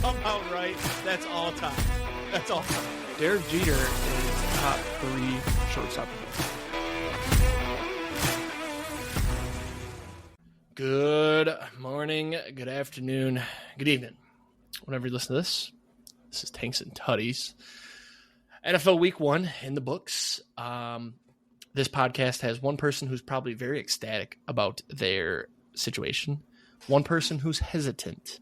somehow right. That's all time. That's all time. Derek Jeter is top 3 shortstop. Good morning, good afternoon, good evening. Whenever you listen to this is Tanks and Tuddies. NFL Week 1 in the books. This podcast has one person who's probably very ecstatic about their situation, one person who's hesitant.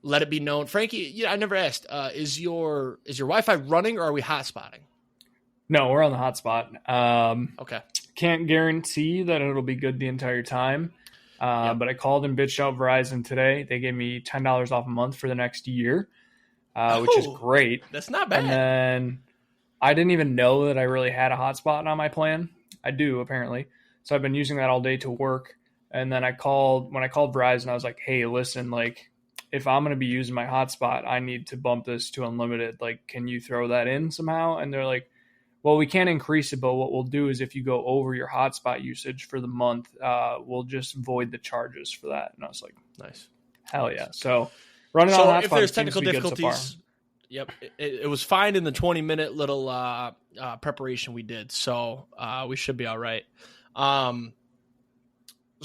Let it be known. Frankie, I never asked, is your Wi-Fi running or are we hotspotting? No, we're on the hotspot. Okay. Can't guarantee that it'll be good the entire time. But I called and bitched out Verizon today. They gave me $10 off a month for the next year, which is great. That's not bad. And then I didn't even know that I really had a hotspot on my plan. I do, apparently. So I've been using that all day to work. And then when I called Verizon, I was like, hey, listen, if I'm going to be using my hotspot, I need to bump this to unlimited. Can you throw that in somehow? And they're like, well, we can't increase it, but what we'll do is if you go over your hotspot usage for the month, we'll just void the charges for that. And I was like, nice. Hell yeah. So running on hotspot, if there's technical difficulties, so yep, it was fine in the 20-minute little preparation we did. So we should be all right. So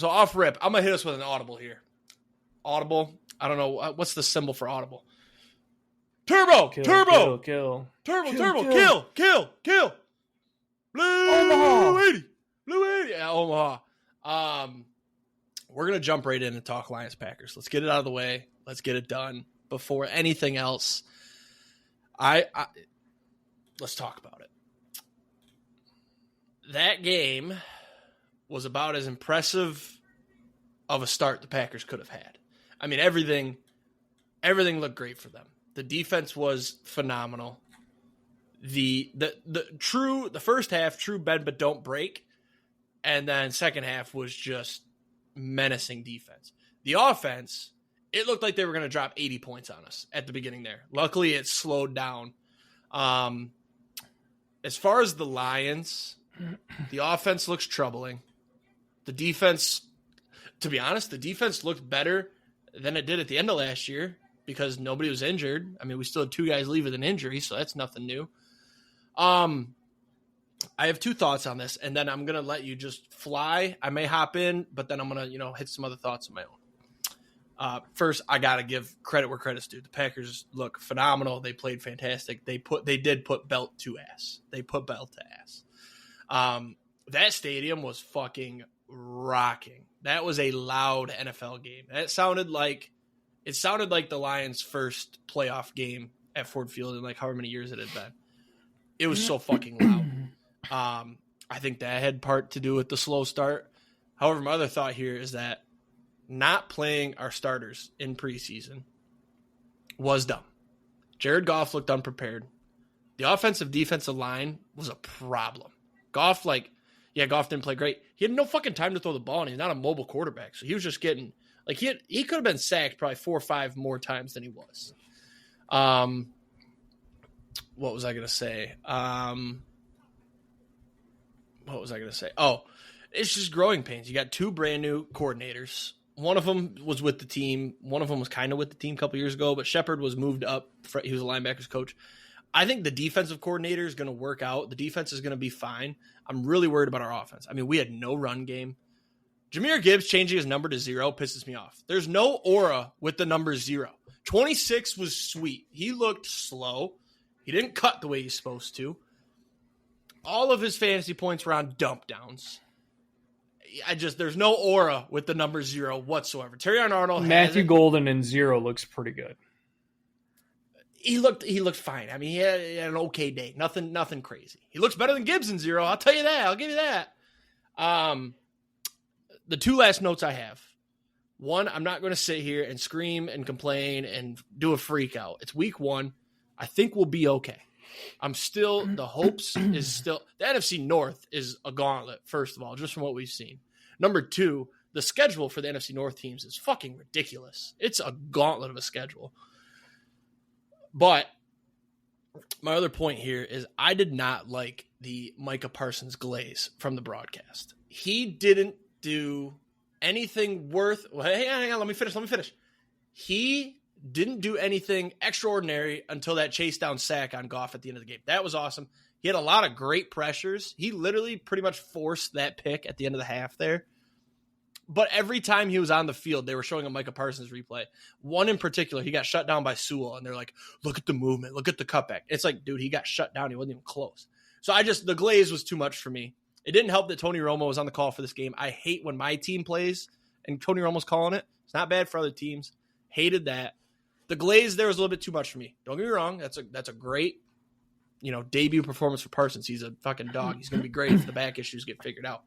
off rip, I'm going to hit us with an audible here. Audible. I don't know. What's the symbol for audible? Turbo! Kill. Turbo! Kill. Turbo! Kill! Blue Omaha. 80! Blue 80! Yeah, Omaha. We're going to jump right in and talk Lions Packers. Let's get it out of the way. Let's get it done before anything else. Let's talk about it. That game was about as impressive of a start the Packers could have had. I mean, everything looked great for them. The defense was phenomenal. The first half, true bend but don't break, and then second half was just menacing defense. The offense, it looked like they were going to drop 80 points on us at the beginning there. Luckily, it slowed down. As far as the Lions, the offense looks troubling. The defense, to be honest, the defense looked better than it did at the end of last year because nobody was injured. I mean, we still had 2 guys leave with an injury, so that's nothing new. I have 2 thoughts on this, and then I'm going to let you just fly. I may hop in, but then I'm going to, hit some other thoughts of my own. First, I got to give credit where credit's due. The Packers look phenomenal. They played fantastic. They did put belt to ass. They put belt to ass. That stadium was fucking rocking. That was a loud NFL game. It sounded like the Lions' first playoff game at Ford Field in however many years it had been. It was so fucking loud. I think that had part to do with the slow start. However, my other thought here is that not playing our starters in preseason was dumb. Jared Goff looked unprepared. The defensive line was a problem. Goff didn't play great. He had no fucking time to throw the ball, and he's not a mobile quarterback. So he was just getting he could have been sacked probably 4 or 5 more times than he was. What was I gonna say? Oh, it's just growing pains. You got 2 brand new coordinators. One of them was with the team. One of them was kind of with the team a couple years ago, but Shepard was moved up. He was a linebackers coach. I think the defensive coordinator is going to work out. The defense is going to be fine. I'm really worried about our offense. I mean, we had no run game. Jahmyr Gibbs changing his number to 0 pisses me off. There's no aura with the number 0. 26 was sweet. He looked slow. He didn't cut the way he's supposed to. All of his fantasy points were on dump downs. There's no aura with the number 0 whatsoever. Terrion Arnold, Matthew Golden in 0 looks pretty good. He looked fine. I mean, he had an okay day. Nothing crazy. He looks better than Gibbs in 0. I'll tell you that. I'll give you that. The 2 last notes I have. One, I'm not going to sit here and scream and complain and do a freak out. It's week 1. I think we'll be okay. The hopes is still, the NFC North is a gauntlet, first of all, just from what we've seen. Number 2, the schedule for the NFC North teams is fucking ridiculous. It's a gauntlet of a schedule. But my other point here is I did not like the Micah Parsons glaze from the broadcast. He didn't do anything worth – hang on, let me finish. He didn't do anything extraordinary until that chase down sack on Goff at the end of the game. That was awesome. He had a lot of great pressures. He literally pretty much forced that pick at the end of the half there. But every time he was on the field, they were showing a Micah Parsons replay. One in particular, he got shut down by Sewell, and they're like, look at the movement, look at the cutback. It's like, dude, he got shut down. He wasn't even close. So the glaze was too much for me. It didn't help that Tony Romo was on the call for this game. I hate when my team plays and Tony Romo's calling it. It's not bad for other teams. Hated that. The glaze there was a little bit too much for me. Don't get me wrong. That's a great, debut performance for Parsons. He's a fucking dog. He's going to be great if the back issues get figured out.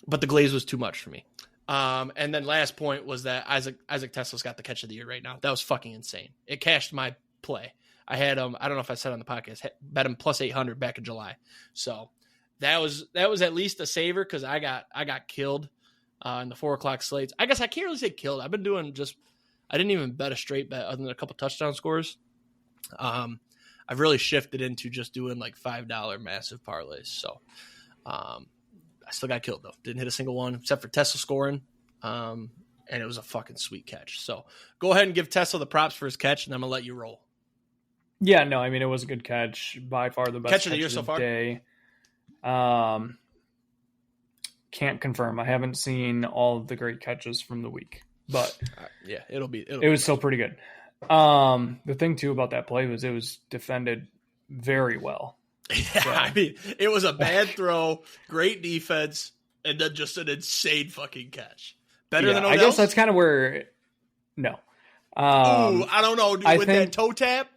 But the glaze was too much for me. And then last point was that Isaac Tesla's got the catch of the year right now. That was fucking insane. It cashed my play. I had him. I don't know if I said on the podcast, bet him plus 800 back in July. So that was at least a saver because I got killed in the 4:00 slates. I guess I can't really say killed. I've been doing I didn't even bet a straight bet other than a couple touchdown scores. I've really shifted into just doing like $5 massive parlays. So I still got killed though. Didn't hit a single one except for Tesla scoring. And it was a fucking sweet catch. So go ahead and give Tesla the props for his catch, and I'm gonna let you roll. Yeah, no, I mean, it was a good catch. By far the best catch of the year so far. Day. Can't confirm. I haven't seen all of the great catches from the week, but yeah, it was still pretty good. The thing too about that play was it was defended very well. Yeah, so. I mean, it was a bad throw, great defense, and then just an insane fucking catch. Better than Odell's? I guess that's kind of where. No. I don't know. Dude, with that toe tap?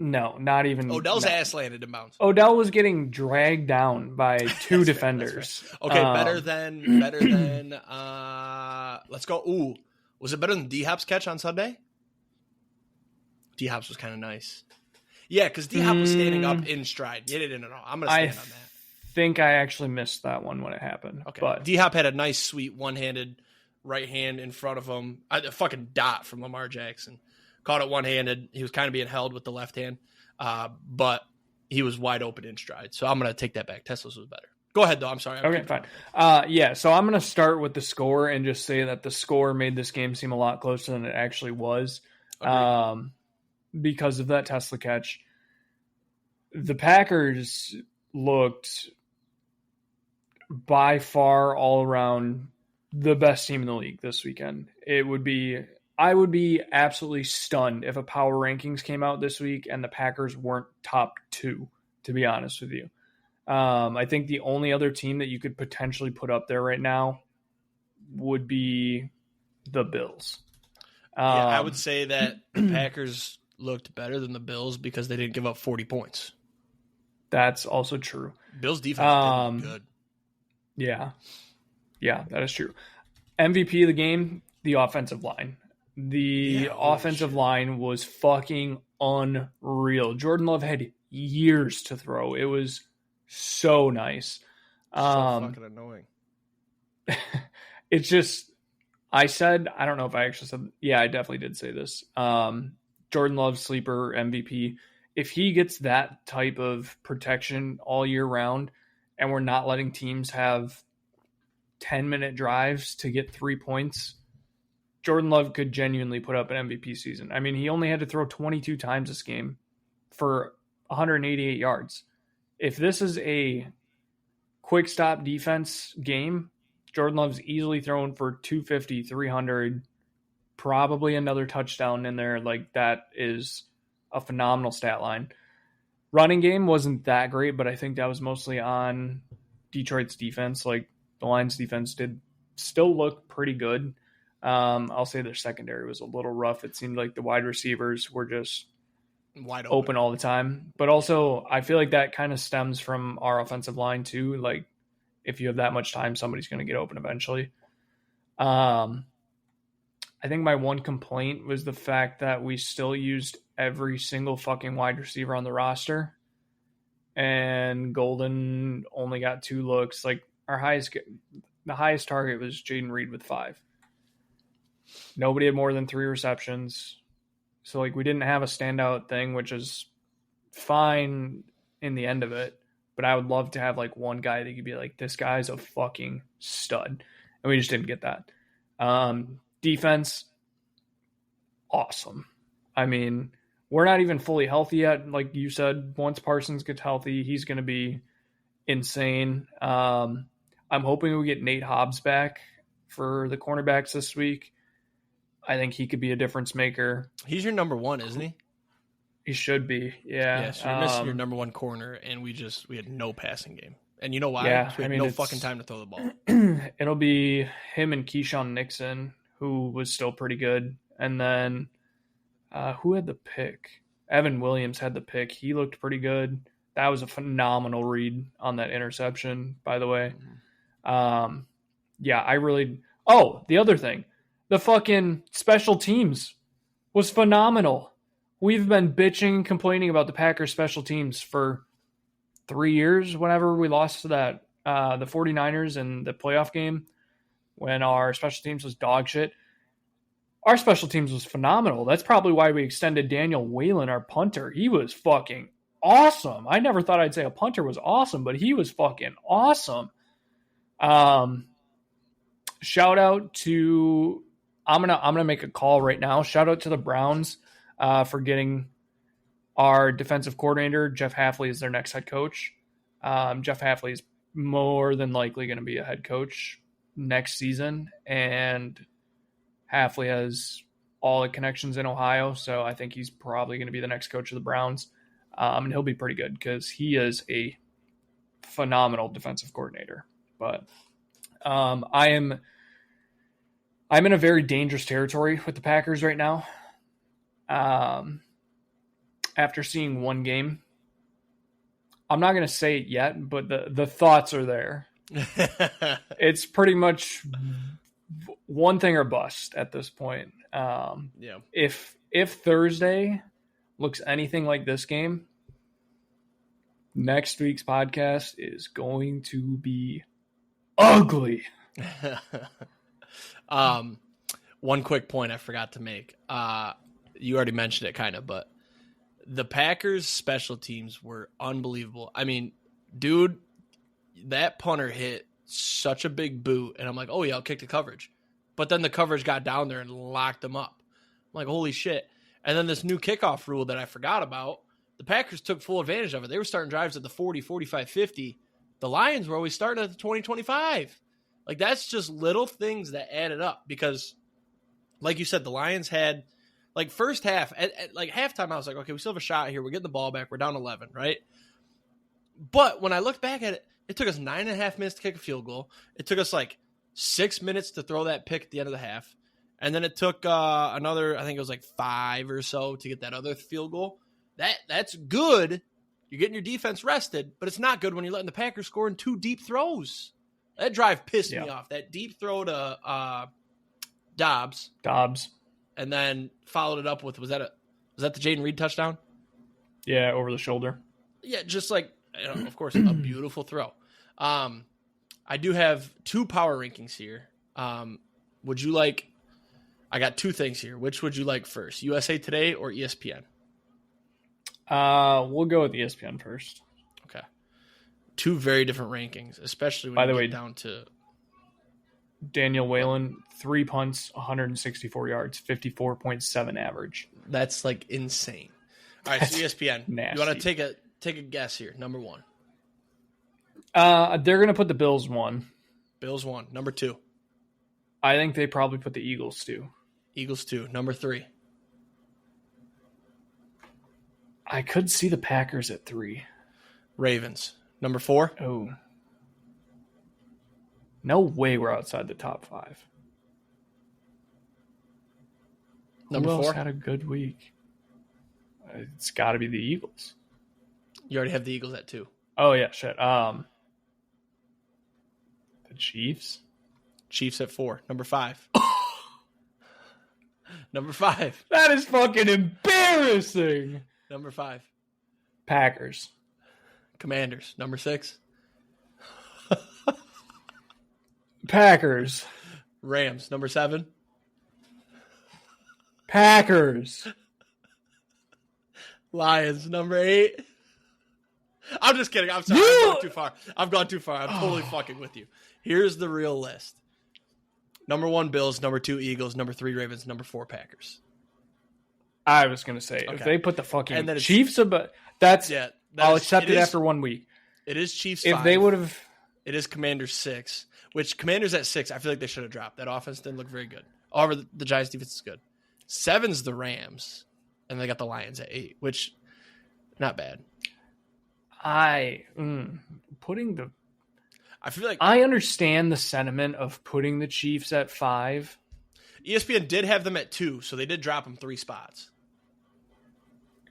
No, not even. Odell's ass landed in bounds. Odell was getting dragged down by two defenders. Right. Okay, better than. Let's go. Ooh, was it better than D-Hop's catch on Sunday? D-Hop's was kind of nice. Yeah, because D-Hop was standing up in stride. No. I'm going to stand on that. I think I actually missed that one when it happened. Okay. But D-Hop had a nice, sweet one-handed right hand in front of him. A fucking dot from Lamar Jackson. Caught it one-handed. He was kind of being held with the left hand. But he was wide open in stride. So I'm going to take that back. Tesla's was better. Go ahead, though. I'm sorry. Okay, fine. So I'm going to start with the score and just say that the score made this game seem a lot closer than it actually was. Because of that Tesla catch. The Packers looked by far all around the best team in the league this weekend. I would be absolutely stunned if a power rankings came out this week and the Packers weren't top 2, to be honest with you. I think the only other team that you could potentially put up there right now would be the Bills. I would say that the Packers looked better than the Bills because they didn't give up 40 points. That's also true. Bills defense did good. Yeah, that is true. MVP of the game, the offensive line. The offensive line was fucking unreal. Jordan Love had years to throw. It was so nice. So fucking annoying. It's just, I don't know if I actually said, I definitely did say this. Jordan Love, sleeper MVP. If he gets that type of protection all year round and we're not letting teams have 10-minute drives to get 3 points, Jordan Love could genuinely put up an MVP season. I mean, he only had to throw 22 times this game for 188 yards. If this is a quick stop defense game, Jordan Love's easily thrown for 250, 300, probably another touchdown in there. Like, that is a phenomenal stat line. Running game wasn't that great, but I think that was mostly on Detroit's defense. Like, the Lions defense did still look pretty good. I'll say their secondary was a little rough. It seemed like the wide receivers were just wide open all the time. But also, I feel like that kind of stems from our offensive line too. Like, if you have that much time, somebody's going to get open eventually. I think my one complaint was the fact that we still used every single fucking wide receiver on the roster. And Golden only got 2 looks. Like, the highest target was Jaden Reed with 5. Nobody had more than 3 receptions. So, like, we didn't have a standout thing, which is fine in the end of it. But I would love to have, like, one guy that could be like, this guy's a fucking stud. And we just didn't get that. Defense, awesome. I mean, we're not even fully healthy yet. Like you said, once Parsons gets healthy, he's going to be insane. I'm hoping we get Nate Hobbs back for the cornerbacks this week. I think he could be a difference maker. He's your number one, isn't he? He should be, yeah. Yeah, so you're missing your number one corner, and we had no passing game. And you know why? Yeah, we had no fucking time to throw the ball. It'll be him and Keyshawn Nixon, who was still pretty good. And then who had the pick? Evan Williams had the pick. He looked pretty good. That was a phenomenal read on that interception, by the way. Yeah, I really... Oh, the other thing. The fucking special teams was phenomenal. We've been bitching and complaining about the Packers special teams for 3 years whenever we lost to that the 49ers in the playoff game when our special teams was dog shit. Our special teams was phenomenal. That's probably why we extended Daniel Whalen, our punter. He was fucking awesome. I never thought I'd say a punter was awesome, but he was fucking awesome. Shout out to I'm gonna make a call right now. Shout out to the Browns for getting our defensive coordinator. Jeff Hafley is their next head coach. Jeff Hafley is more than likely going to be a head coach next season, and Hafley has all the connections in Ohio, so I think he's probably going to be the next coach of the Browns. And he'll be pretty good because he is a phenomenal defensive coordinator. But I'm in a very dangerous territory with the Packers right now. After seeing one game, I'm not going to say it yet, but the thoughts are there. It's pretty much one thing or bust at this point. Yeah. If Thursday looks anything like this game, next week's podcast is going to be ugly. One quick point I forgot to make. You already mentioned it kind of, but the Packers special teams were unbelievable. I mean, dude, that punter hit such a big boot, and I'm like, oh yeah, I'll kick the coverage. But then the coverage got down there and locked them up. I'm like, holy shit. And then this new kickoff rule that I forgot about, the Packers took full advantage of it. They were starting drives at the 40, 45, 50. The Lions were always starting at the 20, 25. Like, that's just little things that added up because, like you said, the Lions had, like, first half, at like halftime, I was like, okay, we still have a shot here. We're getting the ball back. We're down 11, right? But when I looked back at it, it took us 9.5 minutes to kick a field goal. It took us, like, 6 minutes to throw that pick at the end of the half. And then it took another, I think it was like 5 or so to get that other field goal. That's good. You're getting your defense rested, but it's not good when you're letting the Packers score in 2 deep throws. That drive pissed me off. That deep throw to Dobbs. And then followed it up with, was that the Jaden Reed touchdown? Yeah, over the shoulder. Yeah, just like, of course, a beautiful throw. I do have 2 power rankings here. Would you like, I got 2 things here. Which would you like first, USA Today or ESPN? We'll go with ESPN first. Okay. 2 very different rankings, especially when you get down to Daniel Whalen, 3 punts, 164 yards, 54.7 average. That's like insane. All right, so ESPN. Nasty. You want to take a guess here? Number 1. They're going to put the Bills 1. Bills 1. Number 2. I think they probably put the Eagles 2. Eagles 2. Number 3. I could see the Packers at 3. Ravens. Number 4. Oh. No way we're outside the top 5. Number 4. Who else had a good week? It's got to be the Eagles. You already have the Eagles at 2. Oh, yeah, shit. The Chiefs? Chiefs at 4. Number 5. Number 5. That is fucking embarrassing. Number 5. Packers. Commanders. Number 6. Packers. Rams. Number 7. Packers. Lions. Number 8. I'm just kidding. I'm sorry. I've gone too far. I'm totally fucking with you. Here's the real list. Number 1, Bills. Number 2, Eagles. Number 3, Ravens. Number 4, Packers. I was going to say, if Okay. they put the fucking And then Chiefs above, that's, Yeah, I'll accept it after 1 week. It is Chiefs If 5. they would have, It is Commanders 6, which Commanders at 6, I feel like they should have dropped. That offense didn't look very good. However, the Giants defense is good. 7's the Rams, and they got the Lions at 8, which not bad. putting the, I feel like I understand the sentiment of putting the Chiefs at 5. ESPN did have them at 2, so they did drop them 3 spots.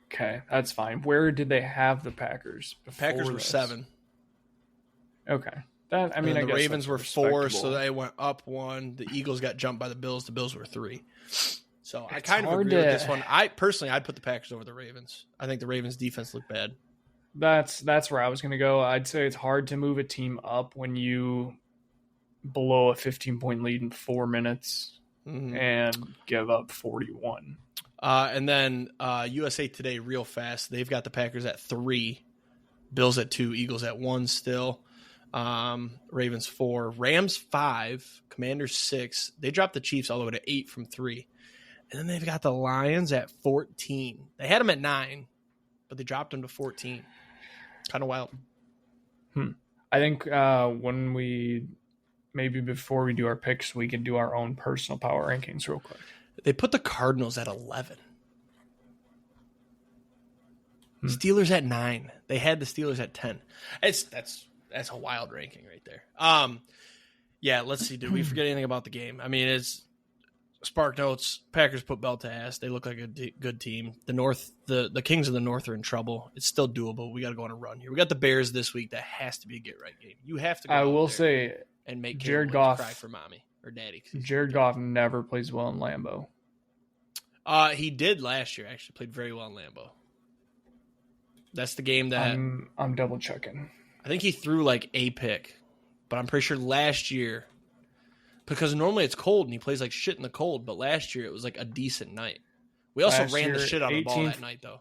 Okay, that's fine. Where did they have the Packers? The Packers were 7. Okay. That, I mean, I the guess Ravens were that's 4, so they went up 1. The Eagles got jumped by the Bills. The Bills were 3. So I kind of agree with this one. I'd put the Packers over the Ravens. I think the Ravens defense looked bad. That's where I was going to go. I'd say it's hard to move a team up when you blow a 15-point lead in 4 minutes and give up 41. And then USA Today, real fast. They've got the Packers at 3, Bills at 2, Eagles at 1 still. Ravens 4, Rams 5, Commanders 6. They dropped the Chiefs all the way to 8 from 3. And then they've got the Lions at 14. They had them at 9, but they dropped them to 14. Kind of wild. I think maybe before we do our picks, we can do our own personal power rankings real quick. They put the Cardinals at 11. Steelers at 9. They had the Steelers at 10. That's a wild ranking right there. Yeah, let's see. Did we forget anything about the game? I mean, it's Spark Notes. Packers put belt to ass. They look like a good team. The North, the Kings of the North are in trouble. It's still doable. We got to go on a run here. We got the Bears this week. That has to be a get right game. You have to go I out will there say and make Jared Caleb Williams Goff cry for mommy or daddy. Jared Goff never plays well in Lambeau. He did last year. Actually played very well in Lambeau. That's the game that I'm double checking. I think he threw like a pick, but I'm pretty sure last year, because normally it's cold and he plays like shit in the cold, but last year it was like a decent night. We also ran the shit out of the ball that night, though.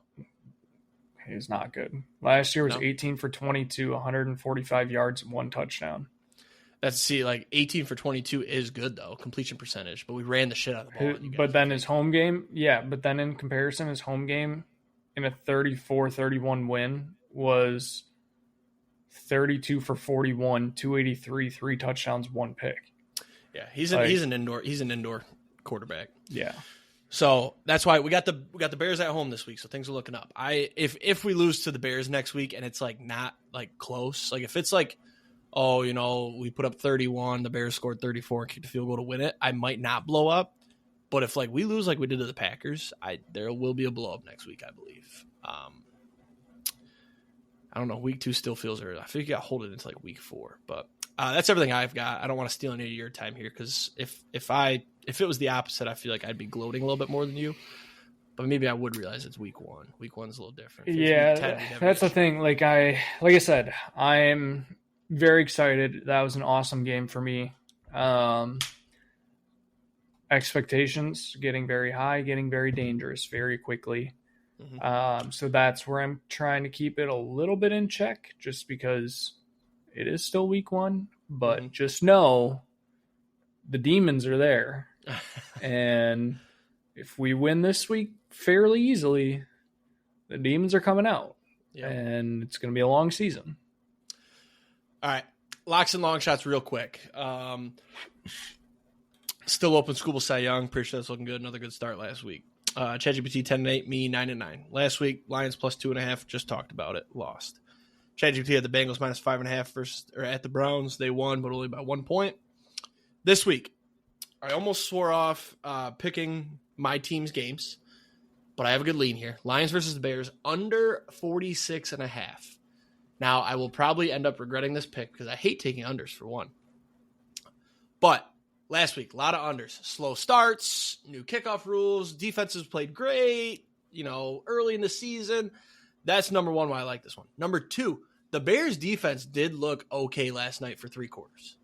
He was not good. Last year was No. 18 for 22, 145 yards, and 1 touchdown. Like 18 for 22 is good, though, completion percentage, but we ran the shit out of the ball. But then his home game, but then in comparison, his home game in a 34-31 win was 32 for 41, 283, 3 touchdowns, 1 pick. Yeah, he's an indoor quarterback. Yeah. So that's why we got the Bears at home this week, so things are looking up. If we lose to the Bears next week and it's like not like close, like if it's like, oh, we put up 31, the Bears scored 34, kicked a field goal to win it, I might not blow up. But if like we lose like we did to the Packers, there will be a blow up next week, I believe. I don't know. Week 2 still feels early. I think you got to hold it into like week 4, but that's everything I've got. I don't want to steal any of your time here because if it was the opposite, I feel like I'd be gloating a little bit more than you. But maybe I would realize it's week 1. Week 1's a little different. That's the thing. Like I said, I'm very excited. That was an awesome game for me. Expectations getting very high, getting very dangerous very quickly. So that's where I'm trying to keep it a little bit in check, just because it is still week 1. But just know the demons are there, and if we win this week fairly easily, the demons are coming out, and it's going to be a long season. All right, Locks and Longshots real quick. Still open School Cy Young. Pretty sure that's looking good. Another good start last week. ChatGPT 10-8, me 9-9. Last week, Lions plus 2.5. Just talked about it. Lost. ChatGPT had the Bengals minus 5.5 at the Browns. They won, but only by 1 point. This week, I almost swore off picking my team's games, but I have a good lean here. Lions versus the Bears under 46.5. Now, I will probably end up regretting this pick because I hate taking unders for one. But last week, a lot of unders. Slow starts, new kickoff rules, defenses played great, early in the season. That's number 1 why I like this one. Number 2, the Bears defense did look okay last night for 3 quarters.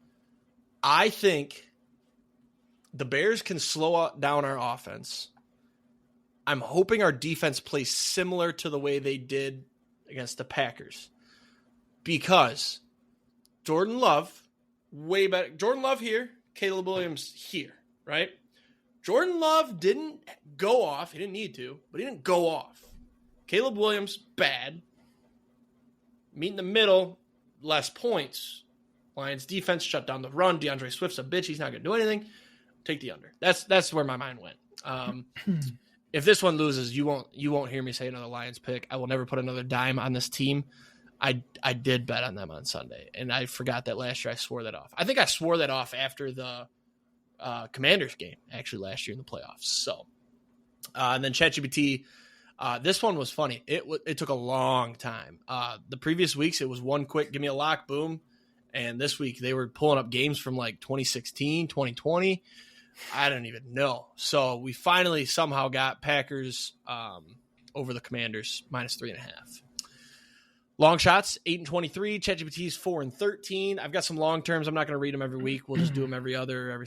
I think the Bears can slow down our offense. I'm hoping our defense plays similar to the way they did against the Packers. Because Jordan Love, way better. Jordan Love here, Caleb Williams here, right? Jordan Love didn't go off. He didn't need to, but he didn't go off. Caleb Williams, bad. Meet in the middle, less points. Lions defense shut down the run. DeAndre Swift's a bitch. He's not going to do anything. Take the under. That's where my mind went. If this one loses, you won't hear me say another Lions pick. I will never put another dime on this team. I did bet on them on Sunday, and I forgot that last year I swore that off. I think I swore that off after the Commanders game, actually, last year in the playoffs. So, and then ChatGPT, this one was funny. It took a long time. The previous weeks, it was one quick, give me a lock, boom. And this week, they were pulling up games from like 2016, 2020. I don't even know. So we finally somehow got Packers over the Commanders, -3.5. Long shots, 8-23. ChatGPT's 4-13. I've got some long terms. I'm not going to read them every week. We'll just do them every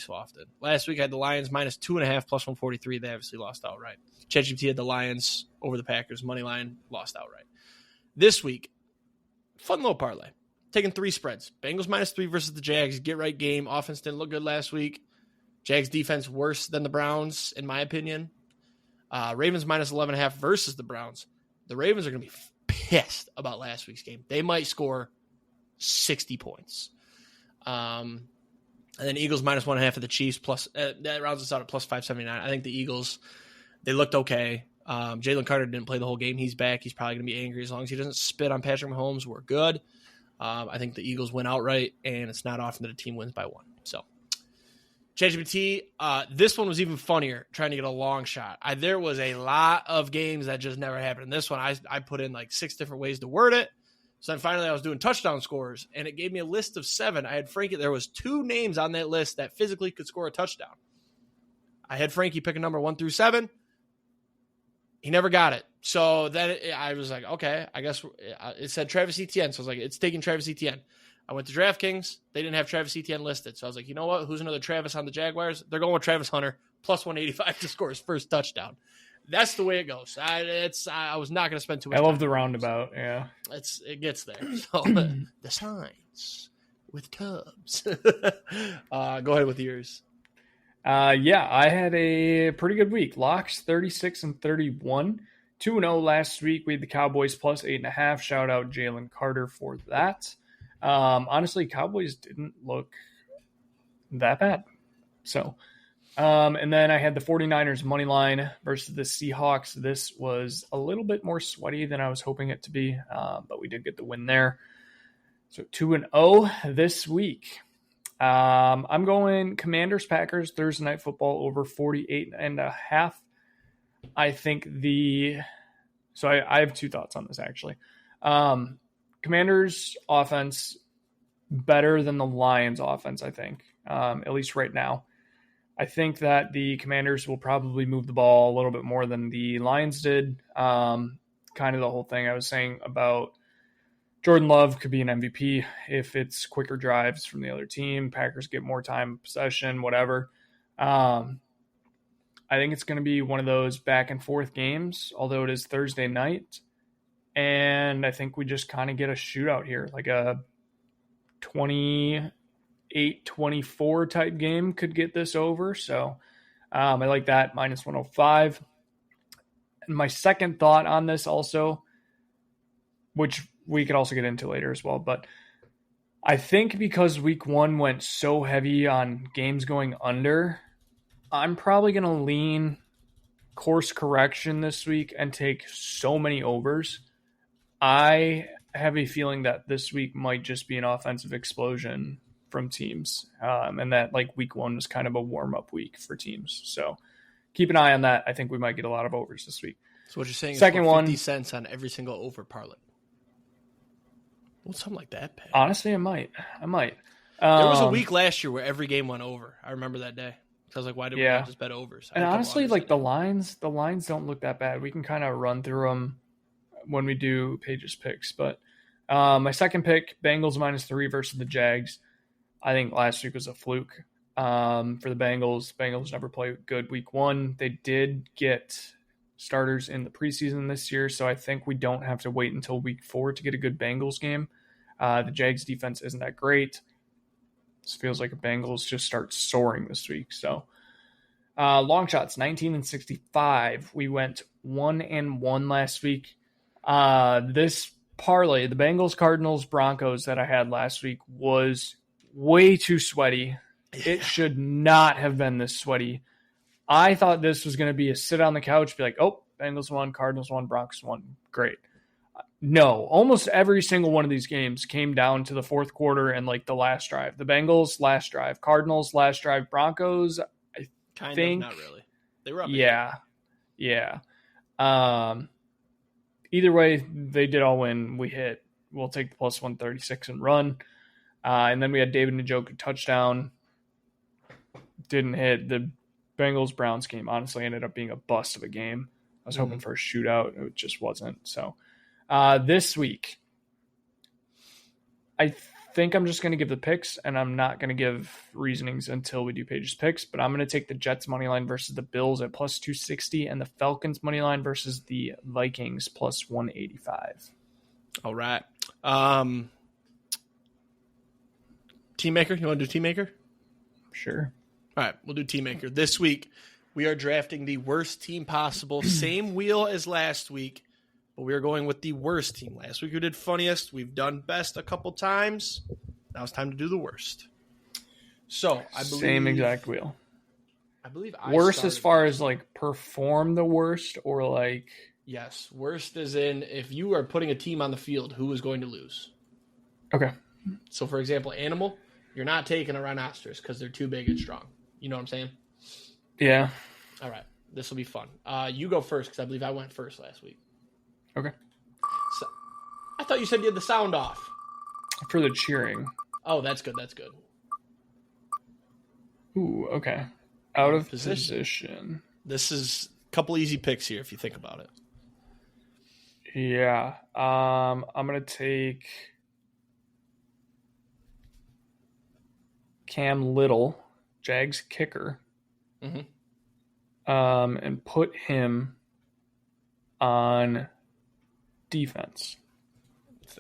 so often. Last week I had the Lions -2.5 +143. They obviously lost outright. ChatGPT had the Lions over the Packers money line, lost outright. This week, fun little parlay. Taking 3 spreads. Bengals -3 versus the Jags. Get right game. Offense didn't look good last week. Jags defense worse than the Browns, in my opinion. Ravens -11.5 versus the Browns. The Ravens are going to be pissed about last week's game. They might score 60 points. And then Eagles -1.5 of the Chiefs. Plus that rounds us out at +579. I think the Eagles, they looked okay. Jalen Carter didn't play the whole game. He's back. He's probably going to be angry. As long as he doesn't spit on Patrick Mahomes, we're good. I think the Eagles win outright, and it's not often that a team wins by 1. So, ChatGPT, this one was even funnier, trying to get a long shot. There was a lot of games that just never happened. In this one, I put in like 6 different ways to word it. So then finally I was doing touchdown scores, and it gave me a list of 7. I had Franke. There was 2 names on that list that physically could score a touchdown. I had Franke pick a number 1 through 7. He never got it. So then I was like, okay, I guess it said Travis Etienne. So I was like, it's taking Travis Etienne. I went to DraftKings. They didn't have Travis Etienne listed. So I was like, you know what? Who's another Travis on the Jaguars? They're going with Travis Hunter, +185 to score his first touchdown. That's the way it goes. I was not going to spend too much time. I love the roundabout, yeah. It gets there. So the signs with Cubs. Go ahead with yours. Yeah, I had a pretty good week. Locks 36-31. 2-0 last week. We had the Cowboys +8.5. Shout out Jalen Carter for that. Honestly, Cowboys didn't look that bad. So, and then I had the 49ers money line versus the Seahawks. This was a little bit more sweaty than I was hoping it to be, but we did get the win there. So 2-0 this week. I'm going Commanders Packers Thursday night football over 48.5. I think I have 2 thoughts on this actually. Commanders offense better than the Lions offense, I think, at least right now. I think that the Commanders will probably move the ball a little bit more than the Lions did. Kind of the whole thing I was saying about Jordan Love could be an MVP if it's quicker drives from the other team. Packers get more time, possession, whatever. I think it's going to be one of those back and forth games, although it is Thursday night. And I think we just kind of get a shootout here, like a 28-24 type game could get this over. So I like that, -105. And my second thought on this also, which we could also get into later as well, but I think because week 1 went so heavy on games going under, I'm probably going to lean course correction this week and take so many overs. I have a feeling that this week might just be an offensive explosion from teams, and that like week 1 was kind of a warm-up week for teams. So keep an eye on that. I think we might get a lot of overs this week. So what you're saying Second is 50 one, cents on every single over parlay. Well, something like that, Pat. Honestly, I might. There was a week last year where every game went over. I remember that day. So I was like, why did we not just bet overs? And honestly, like the lines don't look that bad. We can kind of run through them when we do Paige's picks. But my second pick, Bengals -3 versus the Jags. I think last week was a fluke for the Bengals. Bengals never play good week 1. They did get starters in the preseason this year, so I think we don't have to wait until week 4 to get a good Bengals game. The Jags defense isn't that great. This feels like the Bengals just start soaring this week. So Long shots, 19-65. We went 1-1 last week. This parlay, the Bengals, Cardinals, Broncos that I had last week was way too sweaty. It should not have been this sweaty. I thought this was going to be a sit on the couch, be like, oh, Bengals won, Cardinals won, Broncos won. Great. No, almost every single one of these games came down to the fourth quarter and like the last drive. The Bengals, last drive. Cardinals, last drive. Broncos, I think. Not really. They were up. Yeah. Either way, they did all win. We hit. We'll take the plus 136 and run. And then we had David Njoku touchdown. Didn't hit. The Bengals-Browns game honestly ended up being a bust of a game. I was hoping for a shootout. It just wasn't. So this week, I think I'm just going to give the picks, and I'm not going to give reasonings until we do Paige's picks, but I'm going to take the Jets money line versus the Bills at plus 260 and the Falcons money line versus the Vikings plus 185. All right. Team Maker? You want to do Team Maker? Sure. All right, we'll do Team Maker. This week, we are drafting the worst team possible. Same wheel as last week, but we are going with the worst team. Last week we did funniest. We've done best a couple times. Now it's time to do the worst. So I believe same exact wheel. I believe worst as far as like perform the worst, or like yes, worst as in if you are putting a team on the field, who is going to lose? Okay. So for example, animal, you're not taking a rhinoceros because they're too big and strong. You know what I'm saying? Yeah. All right. This will be fun. You go first because I believe I went first last week. Okay. So, I thought you said you had the sound off. For the cheering. Oh, that's good. That's good. Ooh, okay. Out of position. This is a couple easy picks here if you think about it. Yeah. I'm going to take Cam Little, Jags kicker, and put him on defense.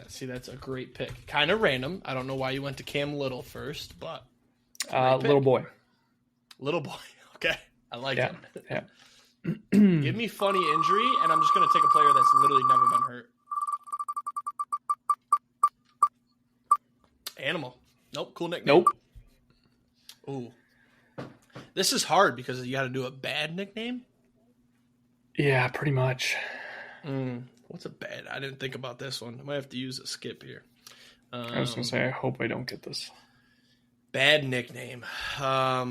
See, that's a great pick. Kind of random. I don't know why you went to Cam Little first, but little boy. Little boy. Okay, I like it. Yeah. Give me funny injury, and I'm just going to take a player that's literally never been hurt. Animal. Nope. Cool nickname. Nope. Ooh. This is hard because you got to do a bad nickname. Yeah, pretty much. What's a bad? I didn't think about this one. I might have to use a skip here. I was going to say, I hope I don't get this. Bad nickname. I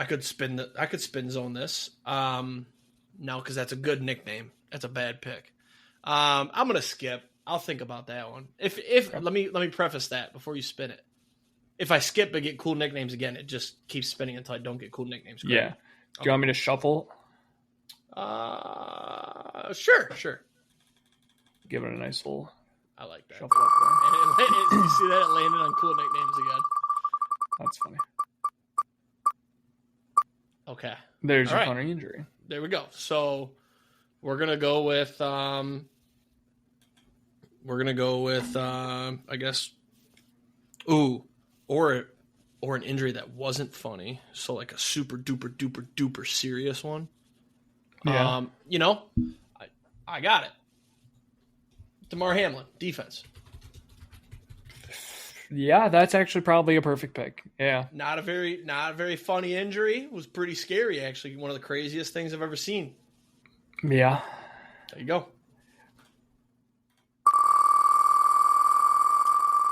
could spin zone this. No, because that's a good nickname. That's a bad pick. I'm gonna skip. I'll think about that one. If okay. Let me preface that before you spin it. If I skip and get cool nicknames again, it just keeps spinning until I don't get cool nicknames. Correct? Yeah. Do you want me to shuffle? Sure. Give it a nice little. I like that. Shuffle up there. You see that? It landed on cool nicknames again. That's funny. Okay. There's your funny injury. There we go. So we're gonna go with I guess or an injury that wasn't funny. So like a super duper duper duper serious one. Yeah. I got it. DeMar Hamlin, defense. Yeah, that's actually probably a perfect pick. Yeah. Not a very funny injury. It was pretty scary, actually. One of the craziest things I've ever seen. Yeah. There you go.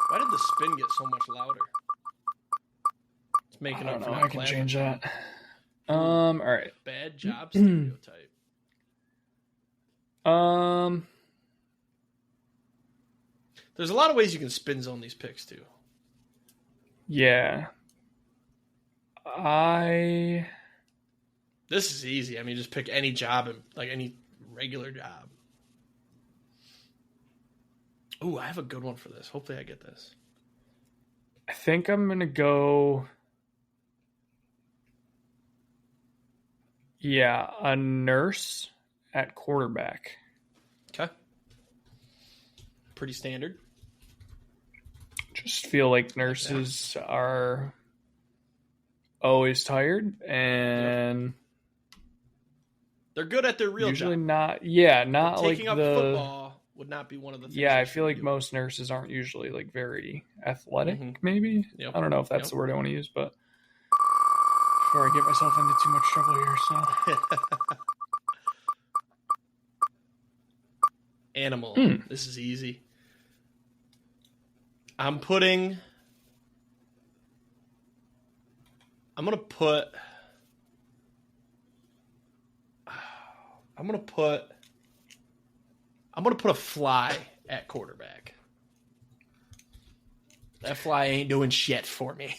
Why did the spin get so much louder? It's making up for that. I can change that. All right. Bad job stereotype. There's a lot of ways you can spin zone these picks too. Yeah. This is easy. I mean, just pick any job and like any regular job. Ooh, I have a good one for this. Hopefully I get this. I think I'm going to go. Yeah, a nurse at quarterback. Okay. Pretty standard. Just feel like nurses are always tired, and they're good at their real usually job. not. Yeah, not But like taking up football would not be one of the things. Yeah, I feel like most nurses aren't usually like very athletic. Maybe I don't know if that's the word I want to use, but before I get myself into too much trouble here, so. Animal. This is easy. I'm gonna put a fly at quarterback. That fly ain't doing shit for me.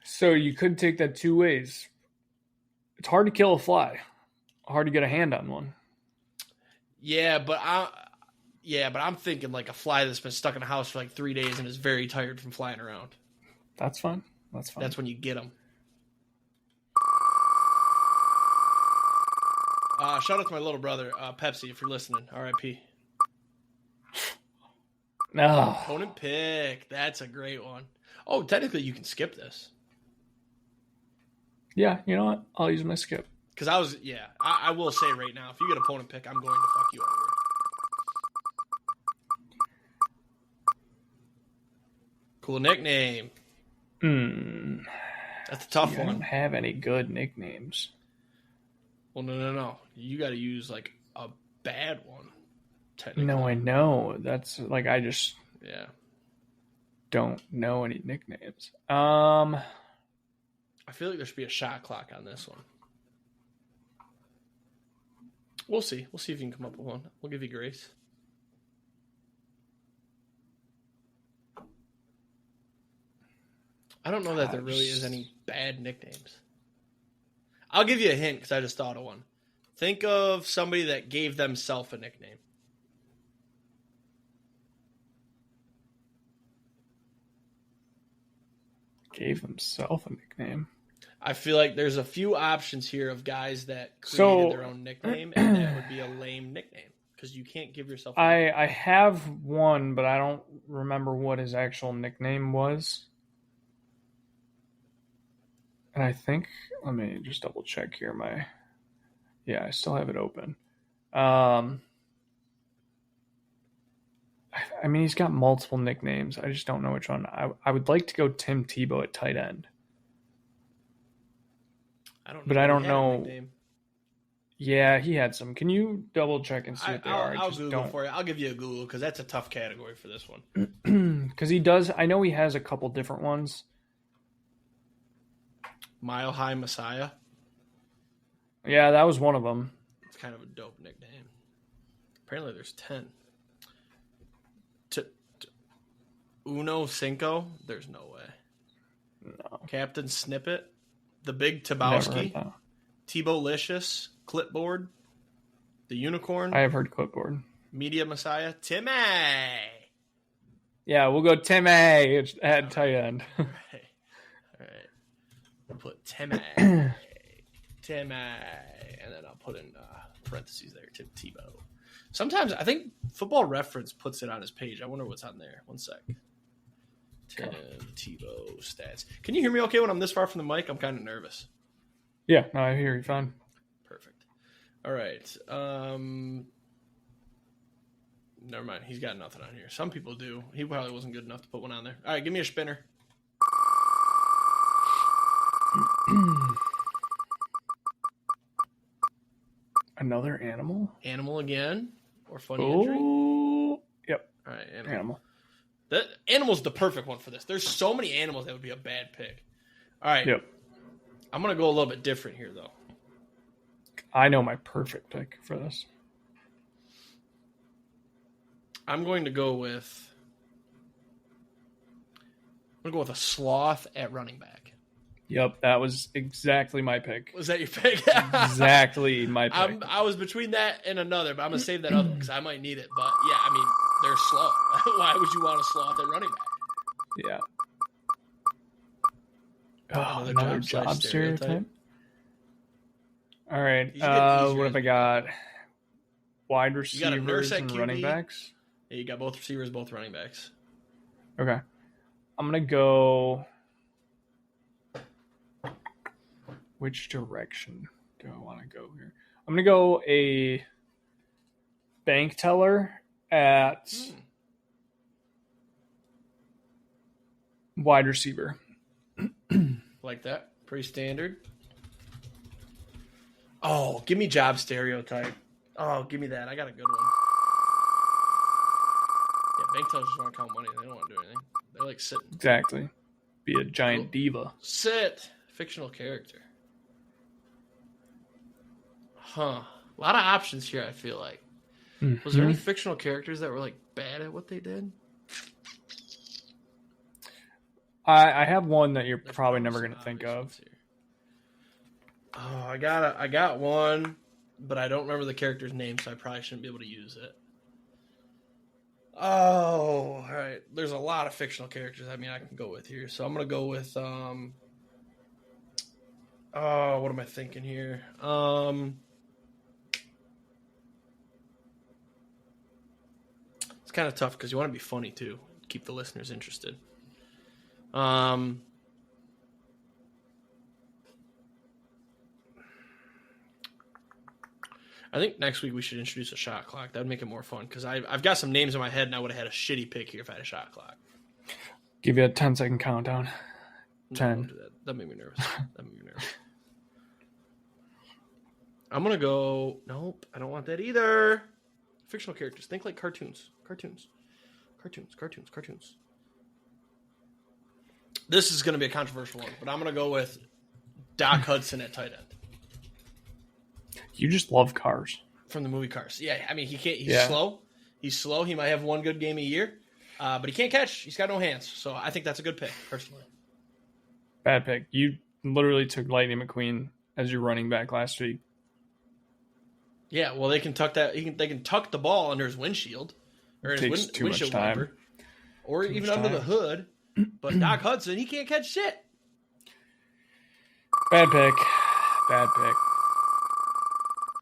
So you could take that two ways. It's hard to kill a fly. Hard to get a hand on one. Yeah, but I'm thinking like a fly that's been stuck in a house for like 3 days and is very tired from flying around. That's fine. That's when you get them. Shout out to my little brother, Pepsi, if you're listening. R.I.P. No. Opponent pick. That's a great one. Oh, technically you can skip this. Yeah, you know what? I'll use my skip. Because I will say right now, if you get opponent pick, I'm going to fuck you over. Cool nickname. That's a tough one. I don't have any good nicknames. Well, no. You got to use like a bad one. Technically. No, I know. That's like I just don't know any nicknames. I feel like there should be a shot clock on this one. We'll see. We'll see if you can come up with one. We'll give you grace. I don't know that there really is any bad nicknames. I'll give you a hint because I just thought of one. Think of somebody that gave themselves a nickname. Gave himself a nickname. I feel like there's a few options here of guys that created their own nickname, and that would be a lame nickname because you can't give yourself. I have one, but I don't remember what his actual nickname was. And I think, let me just double check here. I still have it open. I mean, he's got multiple nicknames. I just don't know which one. I would like to go Tim Tebow at tight end. I don't know. Yeah, he had some. Can you double check and see what they are? I'll Google for you. I'll give you a Google because that's a tough category for this one. Because he does. I know he has a couple different ones. Mile High Messiah. Yeah, that was one of them. It's kind of a dope nickname. Apparently there's 10. Uno Cinco? There's no way. No. Captain Snippet. The Big Tabowski. Tebow-licious. Clipboard. The Unicorn. I have heard Clipboard. Media Messiah. Timmy! Yeah, we'll go Timmy at tight end. All right. We'll put Timmy. Timmy. And then I'll put in parentheses there. Tim Tebow. Sometimes, I think Football Reference puts it on his page. I wonder what's on there. One sec. Tim Tebow stats. Can you hear me okay when I'm this far from the mic? I'm kind of nervous. Yeah, no, I hear you fine. Perfect. All right. Never mind. He's got nothing on here. Some people do. He probably wasn't good enough to put one on there. All right, give me a spinner. Another animal? Animal again? Or funny injury? Yep. All right, animal. That animal's the perfect one for this. There's so many animals that would be a bad pick. All right. Yep. I'm going to go a little bit different here, though. I know my perfect pick for this. I'm going to go with a sloth at running back. Yep, that was exactly my pick. Was that your pick? Exactly my pick. I was between that and another, but I'm going to save that other because I might need it. But, yeah, I mean, they're slow. Why would you want a sloth at running back? Yeah. Oh, another job stereotype. All right. What have I got? Wide receivers and running backs? Yeah, you got both receivers, both running backs. Okay. I'm going to go... Which direction do I want to go here? I'm going to go a bank teller at wide receiver. Like that. Pretty standard. Oh, give me job stereotype. Oh, give me that. I got a good one. Yeah, bank tellers just want to count money. They don't want to do anything. They're like sitting. Exactly. Be a giant diva. Sit. Fictional character. Huh. A lot of options here, I feel like. Was there any fictional characters that were like bad at what they did? I have one that you're probably never going to think of. Here. Oh, I got one, but I don't remember the character's name, so I probably shouldn't be able to use it. Oh, all right. There's a lot of fictional characters. I can go with here, so I'm gonna go with oh, what am I thinking here? It's kind of tough because you want to be funny too, keep the listeners interested. I think next week we should introduce a shot clock. That would make it more fun because I've got some names in my head and I would have had a shitty pick here if I had a shot clock. Give you a 10-second countdown. 10. No, that made me nervous. I'm going to go... Nope, I don't want that either. Fictional characters. Think like cartoons. Cartoons. This is going to be a controversial one, but I'm going to go with Doc Hudson at tight end. You just love Cars. From the movie Cars. Yeah, he can't. He's slow. He's slow. He might have one good game a year, but he can't catch. He's got no hands. So I think that's a good pick, personally. Bad pick. You literally took Lightning McQueen as your running back last week. Yeah, well, they can tuck that. They can tuck the ball under his windshield or his windshield wiper, or even under the hood. But Doc Hudson, he can't catch shit. Bad pick.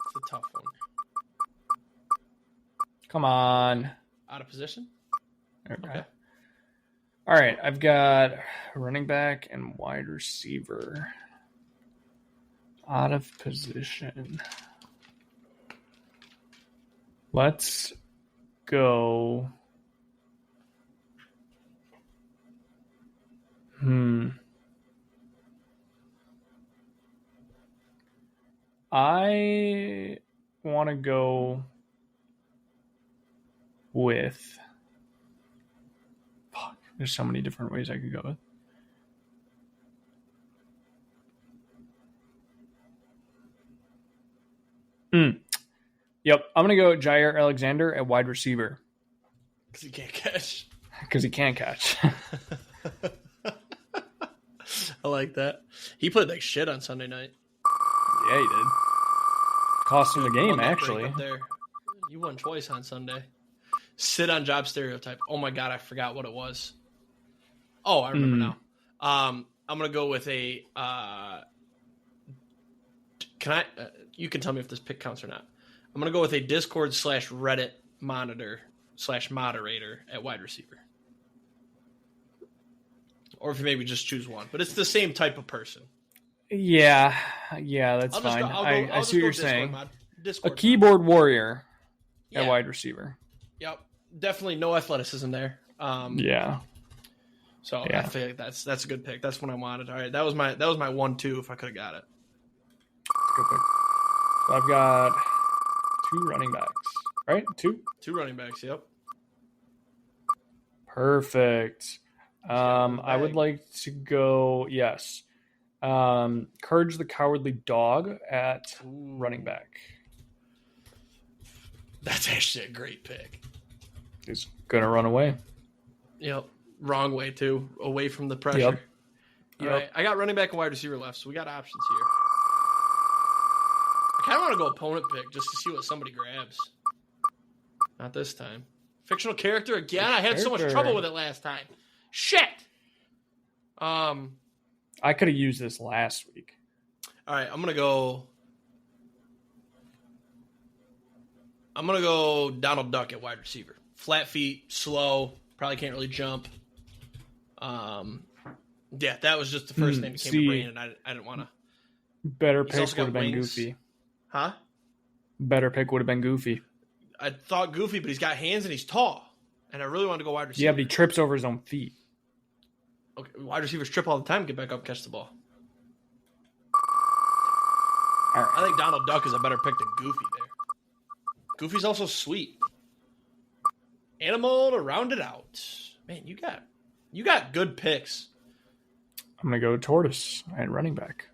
It's a tough one. Come on. Out of position? Okay. All right. I've got running back and wide receiver. Out of position. Let's go. I want to go with... Fuck, there's so many different ways I could go with. Yep, I'm going to go Jair Alexander at wide receiver. Because he can't catch. Because he can't catch. I like that. He played like shit on Sunday night. Yeah, he did. Cost him the game, actually. Up there. You won twice on Sunday. Sit on job stereotype. Oh my God, I forgot what it was. Oh, I remember now. I'm gonna go with a. Can I? You can tell me if this pick counts or not. I'm gonna go with a Discord /Reddit monitor /moderator at wide receiver. Or if you maybe just choose one, but it's the same type of person. Yeah, that's fine. I see what you're saying. Discord a keyboard warrior at wide receiver. Yep, definitely no athleticism there. Yeah. So I feel like that's a good pick. That's what I wanted. All right, that was my 1-2 if I could have got it. Good pick. So I've got 2 running backs, right? 2 running backs. Yep. Perfect. I would like to go. Yes. Courage the Cowardly Dog at running back. That's actually a great pick. He's gonna run away. Yep. Wrong way too. Away from the pressure. Yep. All right. I got running back and wide receiver left, so we got options here. I kind of want to go opponent pick just to see what somebody grabs. Not this time. Fictional character again. I had so much trouble with it last time. Shit. I could have used this last week. All right, I'm gonna go Donald Duck at wide receiver. Flat feet, slow, probably can't really jump. Yeah, that was just the first name that came to brain, and I didn't want to Better He's pick also would have got been wings. Goofy. Huh? Better pick would have been Goofy. I thought Goofy, but he's got hands and he's tall. And I really wanted to go wide receiver. Yeah, but he trips over his own feet. Okay, wide receivers trip all the time, get back up, catch the ball. All right. I think Donald Duck is a better pick than Goofy there. Goofy's also sweet. Animal to round it out. Man, you got good picks. I'm going to go Tortoise at running back.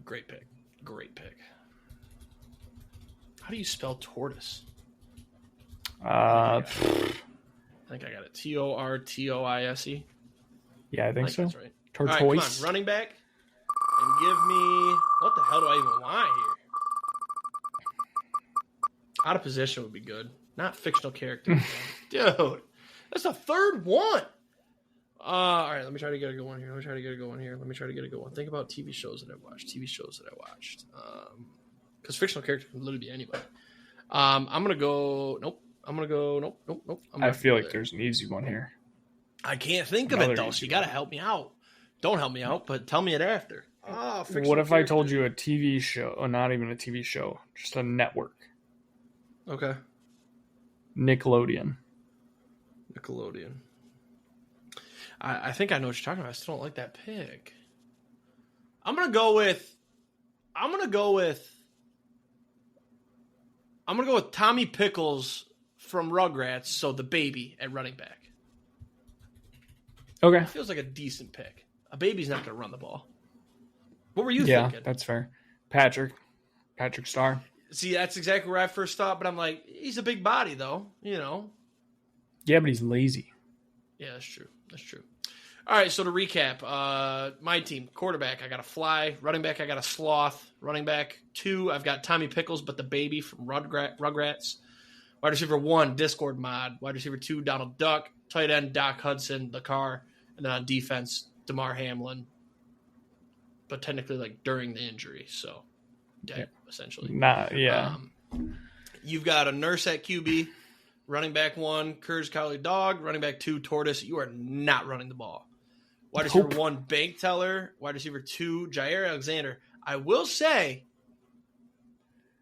Great pick. Great pick. How do you spell tortoise? I think I got it. Tortoise. Yeah, I think so. That's right. Tortoise. All right, come on, running back. And give me... What the hell do I even want here? Out of position would be good. Not fictional character. Dude, that's the third one. All right, let me try to get a good one here. Let me try to get a good one. Think about TV shows that I watched. Because fictional character can literally be anybody. I'm going to go... Nope. Nope. I feel like there's an easy one here. I can't think of it, though, so you got to help me out. Don't help me out, but tell me it after. What if I told you a TV show, or not even a TV show, just a network? Okay. Nickelodeon. I think I know what you're talking about. I still don't like that pick. I'm gonna go with Tommy Pickles from Rugrats, so the baby at running back. Okay. It feels like a decent pick. A baby's not gonna run the ball. What were you Yeah, thinking? that's fair. Patrick Starr. See, that's exactly where I first thought, but I'm like, he's a big body, though. You know. Yeah, but he's lazy. Yeah, that's true. All right, so to recap, my team, quarterback, I got a fly. Running back, I got a sloth. Running back 2, I've got Tommy Pickles, but the baby from Rugrats. Wide receiver 1, Discord mod. Wide receiver 2, Donald Duck. Tight end, Doc Hudson, the car. And then on defense, DeMar Hamlin. But technically, like, during the injury, so dead, essentially. Yeah. You've got a nurse at QB. Running back 1, Kurz Cowley Dog. Running back 2, Tortoise. You are not running the ball. Wide receiver 1, Bank Teller. Wide receiver 2, Jair Alexander. I will say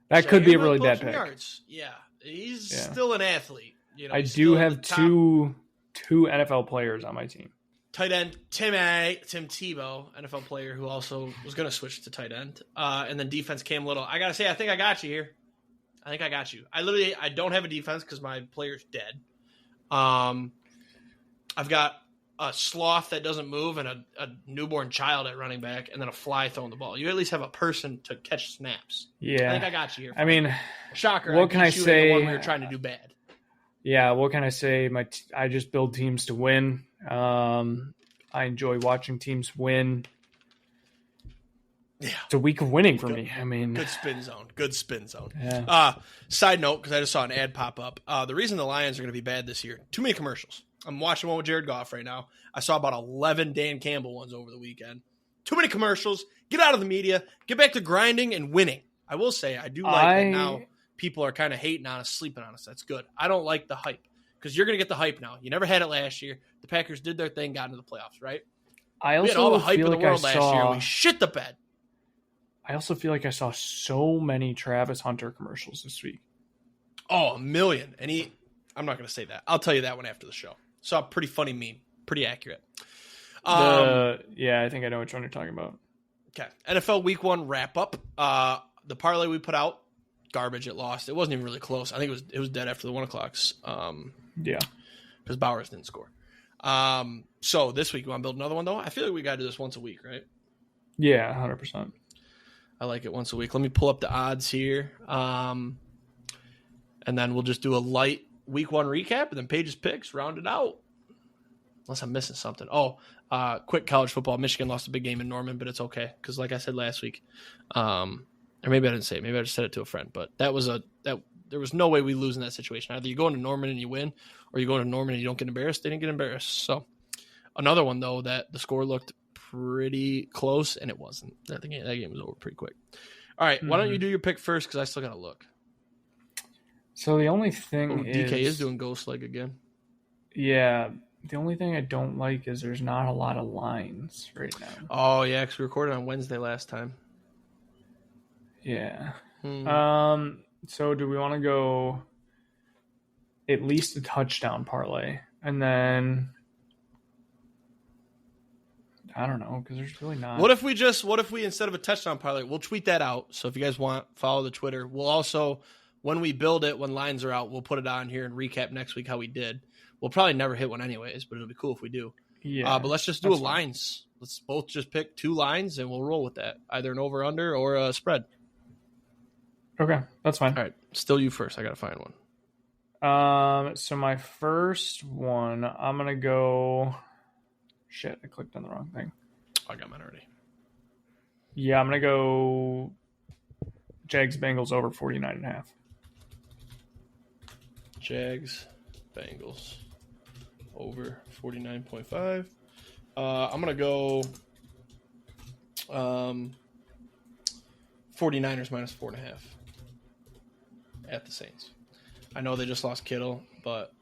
that could be a really bad pick. Yards. Yeah, he's still an athlete. You know, I do have two NFL players on my team. Tight end Tim Tebow, NFL player who also was going to switch to tight end. And then defense Cam Little. I got to say, I think I got you here. I don't have a defense because my player's dead. I've got a sloth that doesn't move and a newborn child at running back and then a fly throwing the ball. You at least have a person to catch snaps. Yeah. I think I got you here. I mean, shocker. What can I say? When we were trying to do bad. Yeah. What can I say? I just build teams to win. I enjoy watching teams win. Yeah. It's a week of winning for me. I mean, good spin zone. Yeah. Side note, because I just saw an ad pop up. The reason the Lions are going to be bad this year, too many commercials. I'm watching one with Jared Goff right now. I saw about 11 Dan Campbell ones over the weekend. Too many commercials. Get out of the media. Get back to grinding and winning. I will say, I do like that now people are kind of hating on us, sleeping on us. That's good. I don't like the hype because you're going to get the hype now. You never had it last year. The Packers did their thing, got into the playoffs, right? I also we had all the hype feel in the like world last year. We shit the bed. I also feel like I saw so many Travis Hunter commercials this week. Oh, a million. And I'm not going to say that. I'll tell you that one after the show. Saw a pretty funny meme. Pretty accurate. Yeah, I think I know which one you're talking about. Okay. NFL Week 1 wrap-up. The parlay we put out, garbage. It lost. It wasn't even really close. I think it was dead after the 1 o'clocks. Yeah. Because Bowers didn't score. So this week, you want to build another one, though? I feel like we got to do this once a week, right? Yeah, 100%. I like it once a week. Let me pull up the odds here. And then we'll just do a light Week 1 recap and then Paige's picks, round it out. Unless I'm missing something. Quick college football. Michigan lost a big game in Norman, but it's okay. Because like I said last week, or maybe I didn't say it. Maybe I just said it to a friend. But there was no way we lose in that situation. Either you go into Norman and you win, or you go into Norman and you don't get embarrassed. They didn't get embarrassed. So another one, though, that the score looked pretty close, and it wasn't. That game was over pretty quick. All right, why don't you do your pick first, because I still got to look. So the only thing DK is doing ghost leg again. Yeah, the only thing I don't like is there's not a lot of lines right now. Oh, yeah, because we recorded on Wednesday last time. Yeah. So do we want to go at least a touchdown parlay? And then I don't know, because there's really not. What if we instead of a touchdown parlay, we'll tweet that out. So if you guys want, follow the Twitter. We'll also, when we build it, when lines are out, we'll put it on here and recap next week how we did. We'll probably never hit one anyways, but it'll be cool if we do. Yeah. But let's just do a lines. Let's both just pick 2 lines and we'll roll with that. Either an over-under or a spread. Okay, that's fine. All right, still you first. I got to find one. So my first one, I'm going to go... Shit, I clicked on the wrong thing. I got mine already. Yeah, I'm going to go Jags Bengals over 49.5. Jags Bengals over 49.5. I'm going to go 49ers minus 4.5 at the Saints. I know they just lost Kittle, but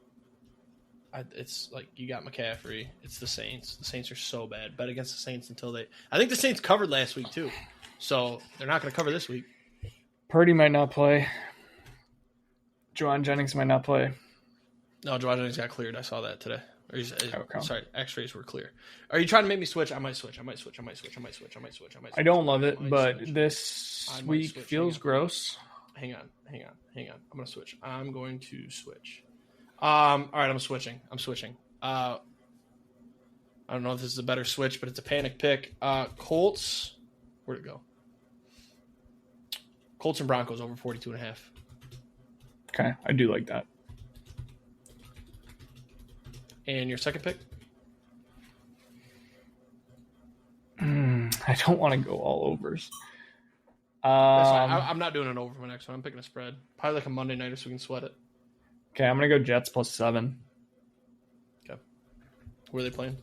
it's like you got McCaffrey. It's the Saints. The Saints are so bad. Bet against the Saints until they... I think the Saints covered last week too, so they're not going to cover this week. Purdy might not play. Juwan Jennings might not play. No, Juwan Jennings got cleared. I saw that today. Sorry, X-rays were clear. Are you trying to make me switch? I might switch. I don't love it, but this week feels gross. Hang on. I'm going to switch. All right, I'm switching. I don't know if this is a better switch, but it's a panic pick. Colts. Where'd it go? Colts and Broncos over 42.5. Okay, I do like that. And your second pick? I don't want to go all overs. I'm not doing an over for my next one. I'm picking a spread. Probably like a Monday nighter so we can sweat it. Okay, I'm going to go Jets plus 7. Okay. Where are they playing?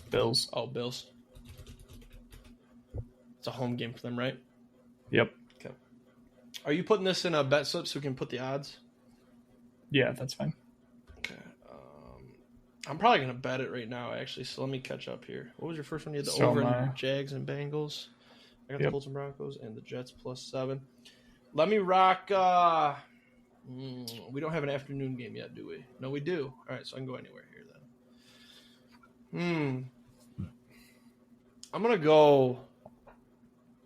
Bills. Oh, Bills. It's a home game for them, right? Yep. Okay. Are you putting this in a bet slip so we can put the odds? Yeah, that's fine. Okay. I'm probably going to bet it right now, actually, so let me catch up here. What was your first one? You had the over in Jags and Bengals. I got the Colts and Broncos and the Jets plus 7. Let me rock... we don't have an afternoon game yet, do we? No, we do. All right, so I can go anywhere here then. I'm going to go...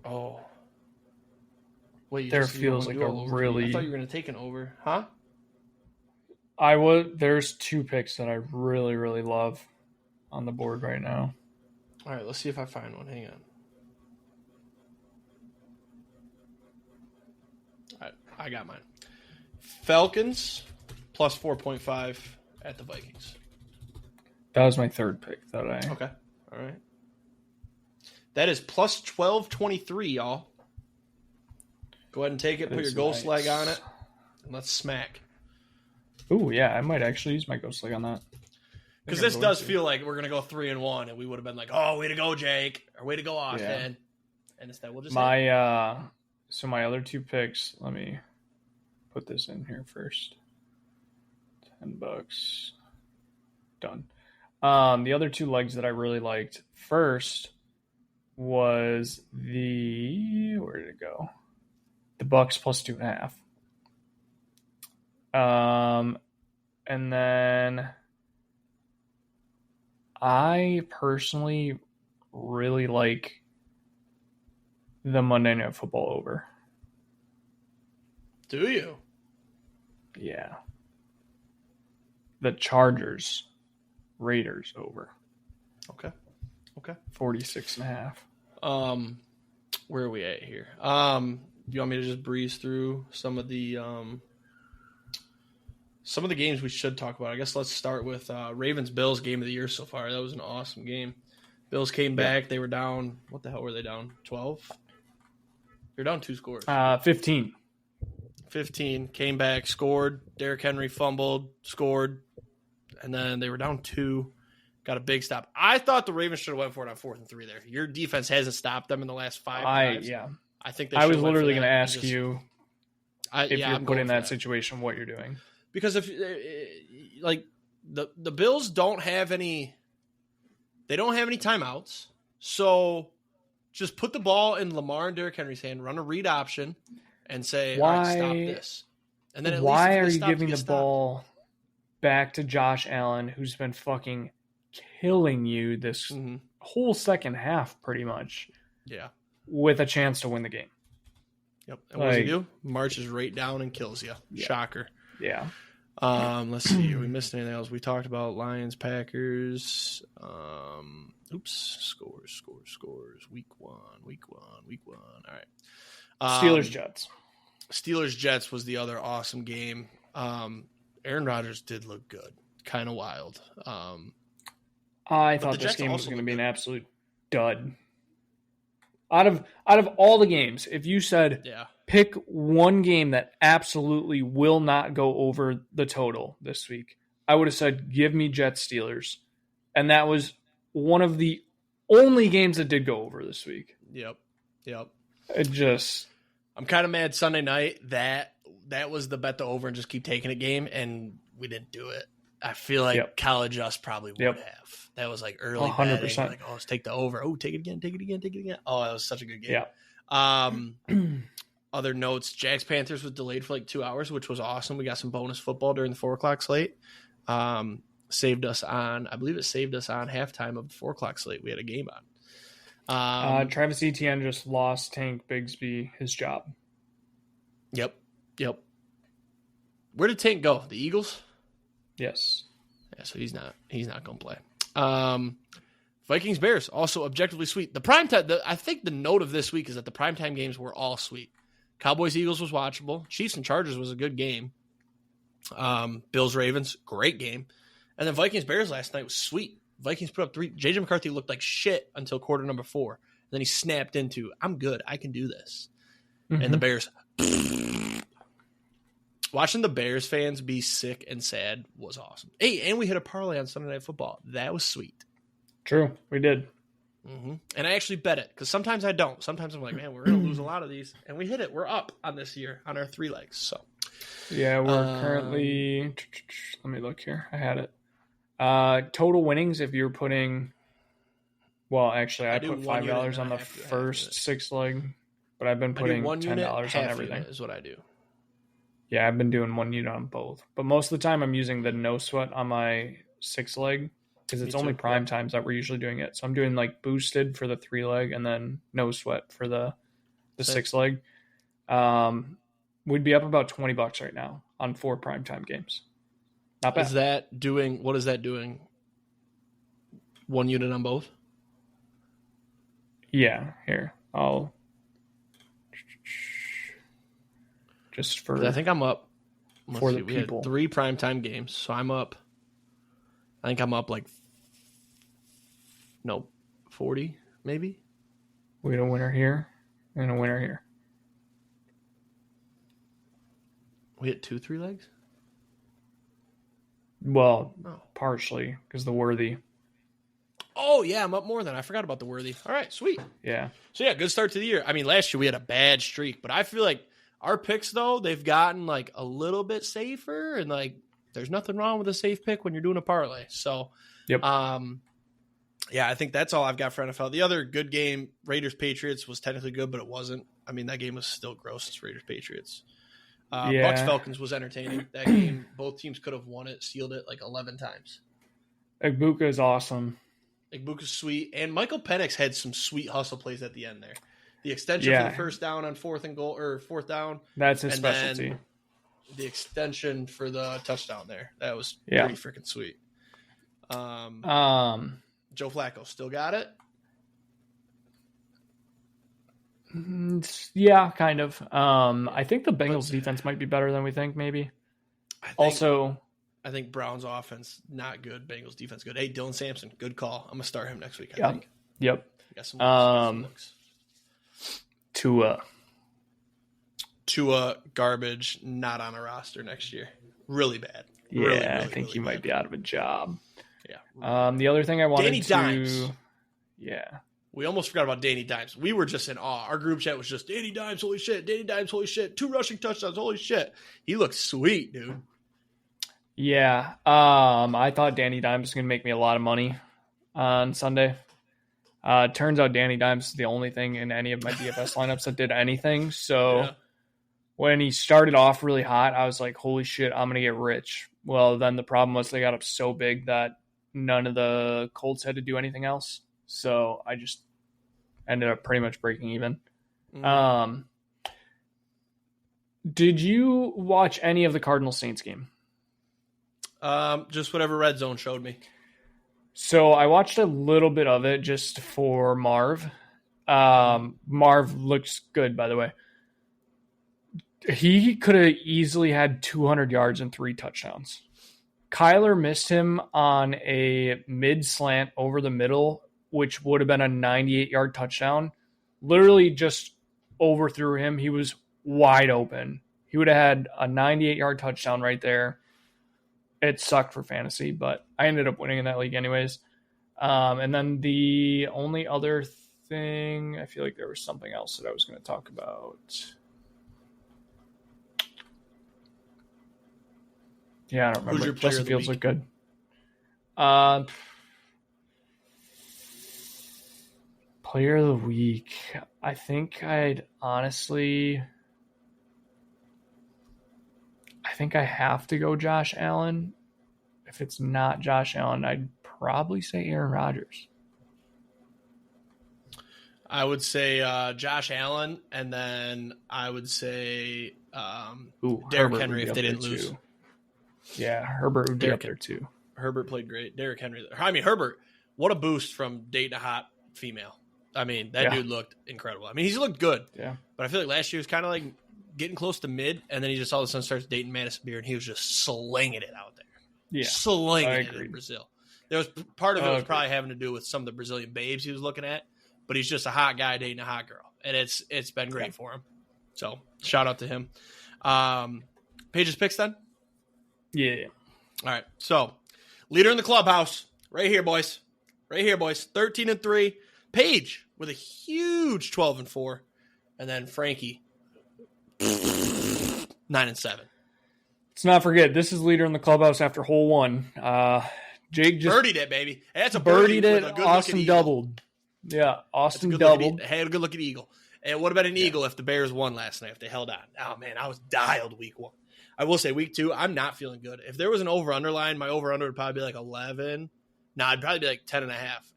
Oh. Wait, there feels like a really... I thought you were going to take an over. Huh? There's 2 picks that I really, really love on the board right now. All right, let's see if I find one. Hang on. All right, I got mine. Falcons plus 4.5 at the Vikings. That was my third pick. Okay. All right. That is plus 1223, y'all. Go ahead and take it. Put your ghost leg on it. And let's smack. Ooh, yeah. I might actually use my ghost leg on that. Because this does feel like we're going to go 3-1, and we would have been like, oh, way to go, Jake. Or way to go, Austin. Yeah. And instead, we'll just... So my other 2 picks, let me... put this in here first. $10. Done. The other 2 legs that I really liked first was where did it go? The Bucks plus 2.5. And then I personally really like the Monday Night Football over. Do you? Yeah. The Chargers, Raiders over. Okay. 46.5. Where are we at here? Do you want me to just breeze through some of the games we should talk about? I guess let's start with Ravens-Bills game of the year so far. That was an awesome game. Bills came back. They were down. What the hell were they down? 12? They're down 2 scores. 15. 15, came back, scored. Derrick Henry fumbled, scored, and then they were down 2. Got a big stop. I thought the Ravens should have went for it on 4th and 3 there. Your defense hasn't stopped them in the last 5 drives. Yeah. I think I was literally going to ask you if you're put in that situation, what you're doing. Because if like the Bills don't have any timeouts, so Just put the ball in Lamar and Derrick Henry's hand, run a read option, and say, all right, stop this. And then why are you giving the ball back to Josh Allen, who's been fucking killing you this whole second half pretty much? Yeah. With a chance to win the game. Yep. And what does he do? Marches right down and kills you. Yeah. Shocker. Yeah. Let's see. We missed anything else? We talked about Lions, Packers. Scores. Week one. All right. Steelers, Jets was the other awesome game. Aaron Rodgers did look good. Kind of wild. I thought this game was going to be an absolute dud. Out of all the games, if you said pick one game that absolutely will not go over the total this week, I would have said give me Jets Steelers. And that was one of the only games that did go over this week. Yep. I'm kind of mad Sunday night that was the bet the over and just keep taking it game, and we didn't do it. I feel like college us probably would have. That was like early 100%. Betting. Like, let's take the over. Oh, take it again. Oh, that was such a good game. Yeah. Other notes, Jags-Panthers was delayed for like 2 hours, which was awesome. We got some bonus football during the 4 o'clock slate. Saved us on halftime of the 4 o'clock slate. We had a game on. Travis Etienne just lost Tank Bigsby his job. Yep. Where did Tank go? The Eagles? Yes. Yeah, so he's not going to play. Vikings Bears also objectively sweet. The primetime. I think the note of this week is that the primetime games were all sweet. Cowboys Eagles was watchable. Chiefs and Chargers was a good game. Bills Ravens, great game. And then Vikings Bears last night was sweet. Vikings put up 3. JJ McCarthy looked like shit until quarter number 4. And then he snapped into, I'm good. I can do this. Mm-hmm. And the Bears. Watching the Bears fans be sick and sad was awesome. Hey, and we hit a parlay on Sunday Night Football. That was sweet. True, we did. Mm-hmm. And I actually bet it, because sometimes I don't. Sometimes I'm like, man, we're going to lose a lot of these. And we hit it. We're up on this year on our 3 legs. So, yeah, we're currently, let me look here. I had it. Total winnings, if you're putting, well, actually, I put $5 on the first 6 leg, but I've been putting $10 on everything. Is what I do. Yeah, I've been doing 1 unit on both. But most of the time I'm using the no sweat on my 6 leg because it's only prime times that we're usually doing it. So I'm doing like boosted for the 3 leg and then no sweat for the 6 leg. We'd be up about $20 right now on 4 prime time games. Not bad. What is that doing? 1 unit on both? Yeah, here. I'll just for I think I'm up. For the people. We had 3 primetime games, so I'm up. I think I'm up like 40 maybe. We had a winner here and a winner here. We hit 2 3 legs. Well, partially because the worthy. Oh yeah, I'm up more than I forgot about the worthy. All right, sweet. Yeah. So yeah, good start to the year. I mean, last year we had a bad streak, but I feel like our picks, though, they've gotten, like, a little bit safer, and, like, there's nothing wrong with a safe pick when you're doing a parlay. So, yeah, I think that's all I've got for NFL. The other good game, Raiders-Patriots, was technically good, but it wasn't. I mean, that game was still gross. It's Raiders-Patriots. Bucs-Falcons was entertaining. That game, both teams could have won it, sealed it, like, 11 times. Igbuka is awesome. Igbuka's sweet, and Michael Penix had some sweet hustle plays at the end there. The extension for the first down on 4th down. That's his specialty. The extension for the touchdown there. That was pretty freaking sweet. Joe Flacco still got it? Yeah, kind of. I think the Bengals defense might be better than we think, maybe. I think Browns offense, not good. Bengals defense, good. Hey, Dylan Sampson, good call. I'm going to start him next week, I think. Yep. Got some looks. Tua, garbage, not on a roster next year. Really bad. Really, I think he might be out of a job. Yeah. The other thing I wanted Danny Dimes. Yeah. We almost forgot about Danny Dimes. We were just in awe. Our group chat was just, Danny Dimes, holy shit. Danny Dimes, holy shit. 2 rushing touchdowns, holy shit. He looks sweet, dude. Yeah. I thought Danny Dimes was going to make me a lot of money on Sunday. Turns out Danny Dimes is the only thing in any of my DFS lineups that did anything. So when he started off really hot, I was like, holy shit, I'm going to get rich. Well, then the problem was they got up so big that none of the Colts had to do anything else. So I just ended up pretty much breaking even. Did you watch any of the Cardinals Saints game? Just whatever Red Zone showed me. So I watched a little bit of it just for Marv. Marv looks good, by the way. He could have easily had 200 yards and 3 touchdowns. Kyler missed him on a mid slant over the middle, which would have been a 98-yard touchdown. Literally just overthrew him. He was wide open. He would have had a 98-yard touchdown right there. It sucked for fantasy, but I ended up winning in that league anyways. And then the only other thing, I feel like there was something else that I was going to talk about. Yeah, I don't remember. Justin Fields looked good. Player of the week. I think I have to go Josh Allen. If it's not Josh Allen, I'd probably say Aaron Rodgers. I would say Josh Allen, and then I would say Derrick Henry if they didn't lose. Too. Yeah, Herbert would be up there too. Herbert played great. Derrick Henry. I mean, Herbert, what a boost from dating a hot female. I mean, that dude looked incredible. I mean, he's looked good. Yeah. But I feel like last year was kind of like getting close to mid, and then he just all of a sudden starts dating Madison Beer, and he was just slinging it out there. Yeah. Slinging it in Brazil. There was part of it was probably having to do with some of the Brazilian babes he was looking at, but he's just a hot guy dating a hot girl, and it's been great for him. So shout out to him. Paige's picks then? Yeah. All right. So leader in the clubhouse, right here, boys. 13-3. Paige with a huge 12-4, and then Franke 9-7. Let's not forget, this is leader in the clubhouse after hole 1. Jake just birdied it, baby. That's a birdied it. Austin doubled. Yeah, Austin doubled. Had a good look at eagle. And what about an eagle if the Bears won last night, if they held on? Oh, man, I was dialed week 1. I will say week 2, I'm not feeling good. If there was an over-under line, my over-under would probably be like 11. No, I'd probably be like 10.5,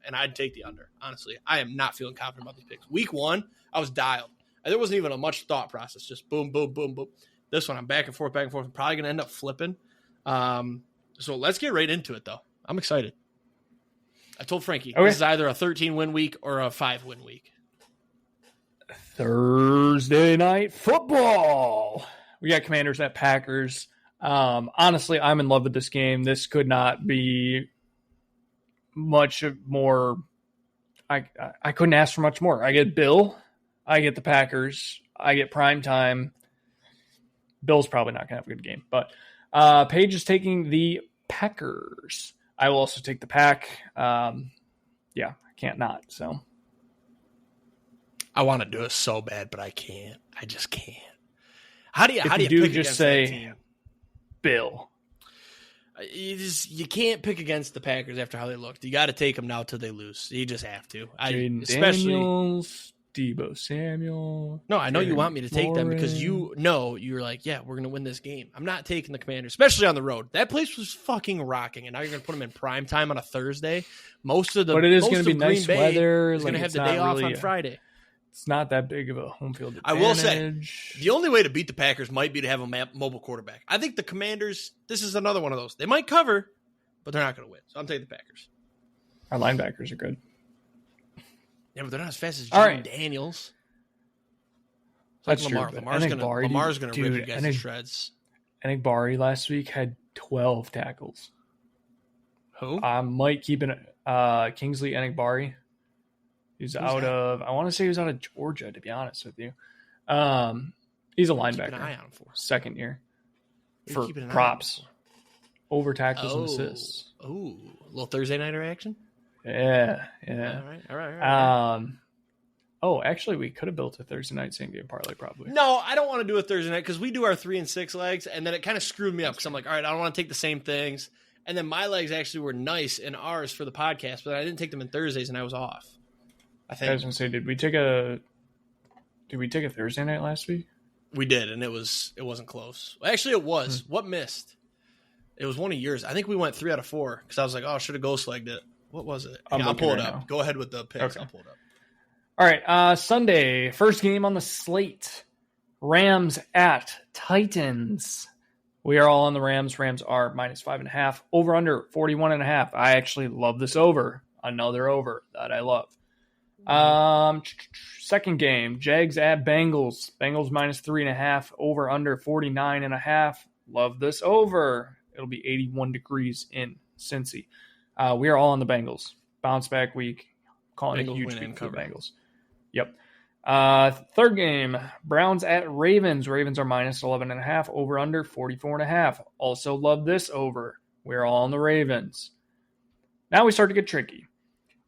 and I'd take the under. Honestly, I am not feeling confident about these picks. Week 1, I was dialed. And there wasn't even a much thought process. Just boom, boom, boom, boom. This one, I'm back and forth. I'm probably going to end up flipping. So let's get right into it, though. I'm excited. I told Frankie, This is either a 13-win week or a 5-win week. Thursday night football. We got Commanders at Packers. Honestly, I'm in love with this game. This could not be much more. I couldn't ask for much more. I get Bill. I get the Packers. I get prime time. Bill's probably not going to have a good game. But Paige is taking the Packers. I will also take the Pack. I can't not. So I want to do it so bad, but I can't. I just can't. How do you pick just say that team? Bill? You can't pick against the Packers after how they looked. You got to take them now till they lose. You just have to. Especially Daniels, Deebo Samuel. No, I know you want me to take them because you know you're like, yeah, we're going to win this game. I'm not taking the Commanders, especially on the road. That place was fucking rocking, and now you're going to put them in prime time on a Thursday. But it is going to be nice weather. It's going to have the day off on Friday. It's not that big of a home field advantage. I will say, the only way to beat the Packers might be to have a mobile quarterback. I think the Commanders, this is another one of those. They might cover, but they're not going to win. So I'm taking the Packers. Our linebackers are good. Yeah, but they're not as fast as Jaden Daniels. That's true. Lamar's going to rip you guys to shreds. I think Bari last week had 12 tackles. Who? I might keep an Kingsley Enigbari. He's out of, I want to say he was out of Georgia, to be honest with you. He's a linebacker. Keep an eye on him for. Second year. For props. Over tackles and assists. Oh, a little Thursday nighter action? Yeah. All right. Actually, we could have built a Thursday night same game parlay probably. No, I don't want to do a Thursday night because we do our 3 and 6 legs, and then it kind of screwed me up because I'm like, all right, I don't want to take the same things. And then my legs actually were nice in ours for the podcast, but I didn't take them in Thursdays, and I was off. I I was think gonna say, did we take a Thursday night last week? we did, and it wasn't close. Actually, it was. What missed? It was one of yours. I think we went 3 out of 4 because I was like, oh, I should have ghost legged it. What was it? I'm I'll pull it right up. now. Go ahead with the picks. Okay. I'll pull it up. All right, Sunday, first game on the slate. Rams at Titans. We are all on the Rams. Rams are -5.5. Over under 41.5. I actually love this over. Another over that I love. Second game, Jags at Bengals. Bengals -3.5. Over under 49.5. Love this over. It'll be 81 degrees in Cincy. We are all on the Bengals. Bounce back week. Calling it a huge week for the Bengals. Yep. Third game, Browns at Ravens. Ravens are -11.5. Over under 44.5. Also love this over. We're all on the Ravens. Now we start to get tricky.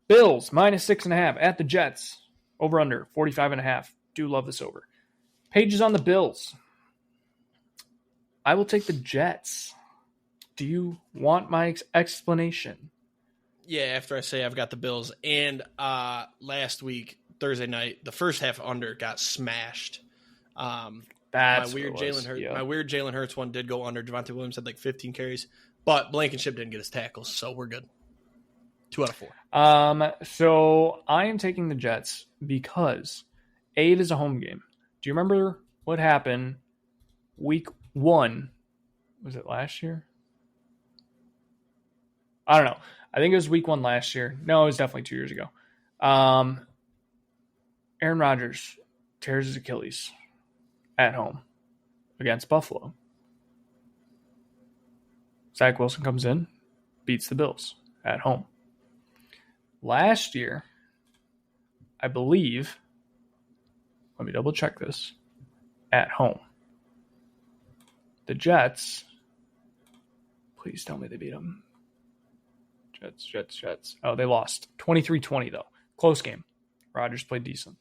Bills -6.5 at the Jets. Over under 45.5. Do love this over. Paige is on the Bills. I will take the Jets. Do you want my explanation? Yeah, after I say I've got the Bills. And last week, Thursday night, the first half under got smashed. That's my weird Jalen Hurts. Yeah. My weird Jalen Hurts one did go under. Javonte Williams had like 15 carries, but Blankenship didn't get his tackles, so we're good. 2 out of 4. So I am taking the Jets because it is a home game. Do you remember what happened week 1? Was it last year? I don't know. I think it was week 1 last year. No, it was definitely 2 years ago. Aaron Rodgers tears his Achilles at home against Buffalo. Zach Wilson comes in, beats the Bills at home. Last year, I believe, let me double check this, at home. The Jets, please tell me they beat them. Jets. Oh, they lost. 23-20, though. Close game. Rodgers played decent.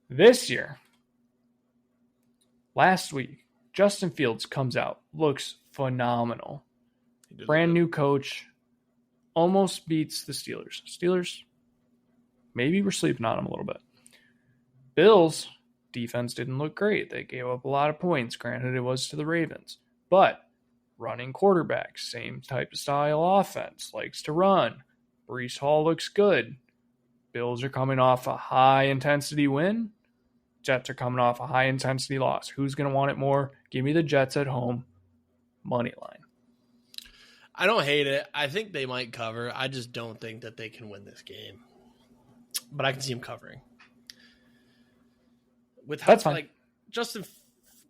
This year, last week, Justin Fields comes out, looks phenomenal. Brand new coach, almost beats the Steelers. Steelers, maybe we're sleeping on them a little bit. Bills, defense didn't look great. They gave up a lot of points. Granted, it was to the Ravens. But running quarterback, same type of style offense, likes to run. Breece Hall looks good. Bills are coming off a high-intensity win. Jets are coming off a high-intensity loss. Who's going to want it more? Give me the Jets at home. Money line. I don't hate it. I think they might cover. I just don't think that they can win this game. But I can see them covering. That's fine. Like Justin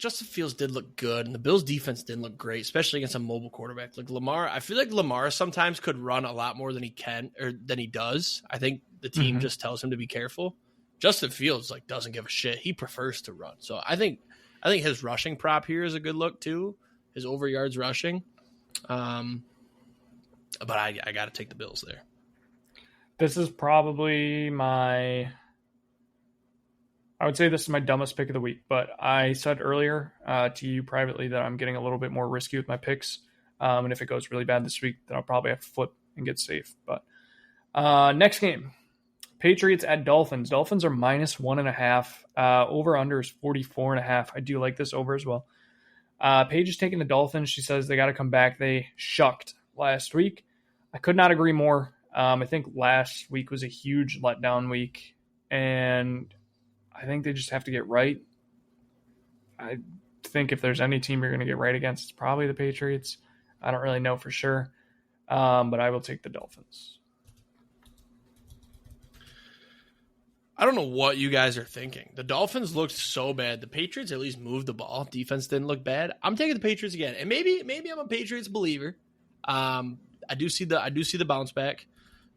Fields did look good, and the Bills' defense didn't look great, especially against a mobile quarterback like Lamar. I feel like Lamar sometimes could run a lot more than he can or than he does. I think the team just tells him to be careful. Justin Fields doesn't give a shit. He prefers to run. So I think his rushing prop here is a good look too. His over yards rushing. But I got to take the Bills there. This is probably I would say this is my dumbest pick of the week, but I said earlier to you privately that I'm getting a little bit more risky with my picks. And if it goes really bad this week, then I'll probably have to flip and get safe. But next game, Patriots at Dolphins. Dolphins are -1.5. Over under is 44.5. I do like this over as well. Paige is taking the Dolphins. She says they got to come back. They shucked last week. I could not agree more. I think last week was a huge letdown week, and I think they just have to get right. I think if there's any team you're going to get right against, it's probably the Patriots. I don't really know for sure, but I will take the Dolphins. I don't know what you guys are thinking. The Dolphins looked so bad. The Patriots at least moved the ball. Defense didn't look bad. I'm taking the Patriots again, and maybe I'm a Patriots believer. I do see the bounce back,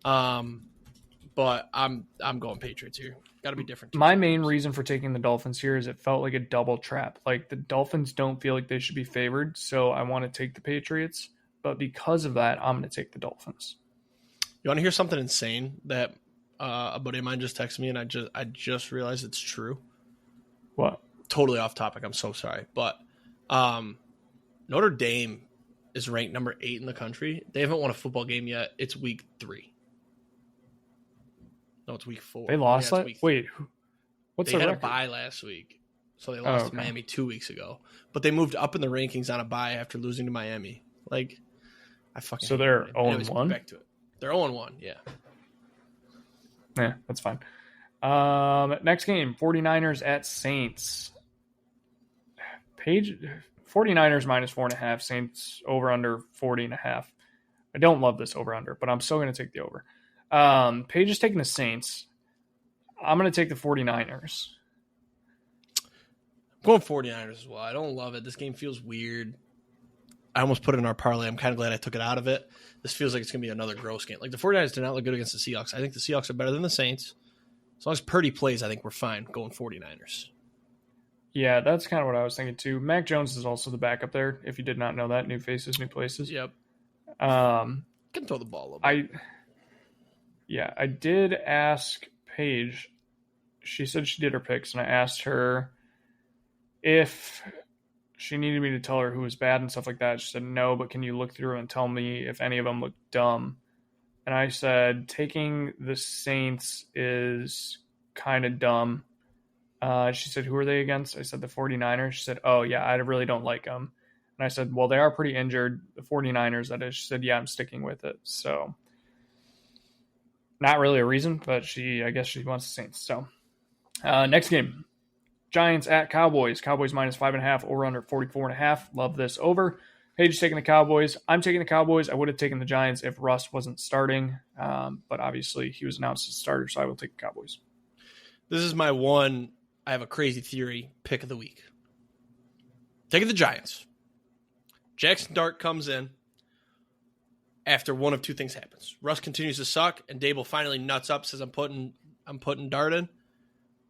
but I'm going Patriots here. Got to be different. My main reason for taking the Dolphins here is it felt like a double trap. Like the Dolphins don't feel like they should be favored, so I want to take the Patriots. But because of that, I'm going to take the Dolphins. You want to hear something insane that a buddy of mine just texted me, and I just realized it's true. What? Totally off topic. I'm so sorry, but Notre Dame is ranked number 8 in the country. They haven't won a football game yet. It's week 3. No, it's week 4. They lost Yeah, that? Wait, what's they the had record? a bye last week, so they lost to okay. Miami 2 weeks ago. But they moved up in the rankings on a bye after losing to Miami. Like, I fucking So hate they're Miami. 0-1? Anyways, back to it. They're 0-1, yeah. Yeah, that's fine. Next game, 49ers at Saints. Paige, 49ers minus 4.5, Saints over under 40.5. I don't love this over under, but I'm still going to take the over. Paige is taking the Saints. I'm going to take the 49ers. I'm going 49ers as well. I don't love it. This game feels weird. I almost put it in our parlay. I'm kind of glad I took it out of it. This feels like it's going to be another gross game. Like, the 49ers did not look good against the Seahawks. I think the Seahawks are better than the Saints. As long as Purdy plays, I think we're fine going 49ers. Yeah, that's kind of what I was thinking too. Mac Jones is also the backup there. If you did not know that, new faces, new places. Yep. Can throw the ball a little bit. I did ask Paige. She said she did her picks, and I asked her if she needed me to tell her who was bad and stuff like that. She said no, but can you look through and tell me if any of them look dumb? And I said taking the Saints is kind of dumb. She said, who are they against? I said the 49ers. She said, oh, yeah, I really don't like them. And I said, well, they are pretty injured. The 49ers, that is. She said, yeah, I'm sticking with it. So not really a reason, but I guess she wants the Saints. So next game, Giants at Cowboys. Cowboys minus 5.5, over under 44.5. Love this over. Paige is taking the Cowboys. I'm taking the Cowboys. I would have taken the Giants if Russ wasn't starting, but obviously he was announced as starter, so I will take the Cowboys. This is my one, I have a crazy theory, pick of the week. Taking the Giants. Jackson Dart comes in after one of two things happens. Russ continues to suck, and Dable finally nuts up, says I'm putting Dart in.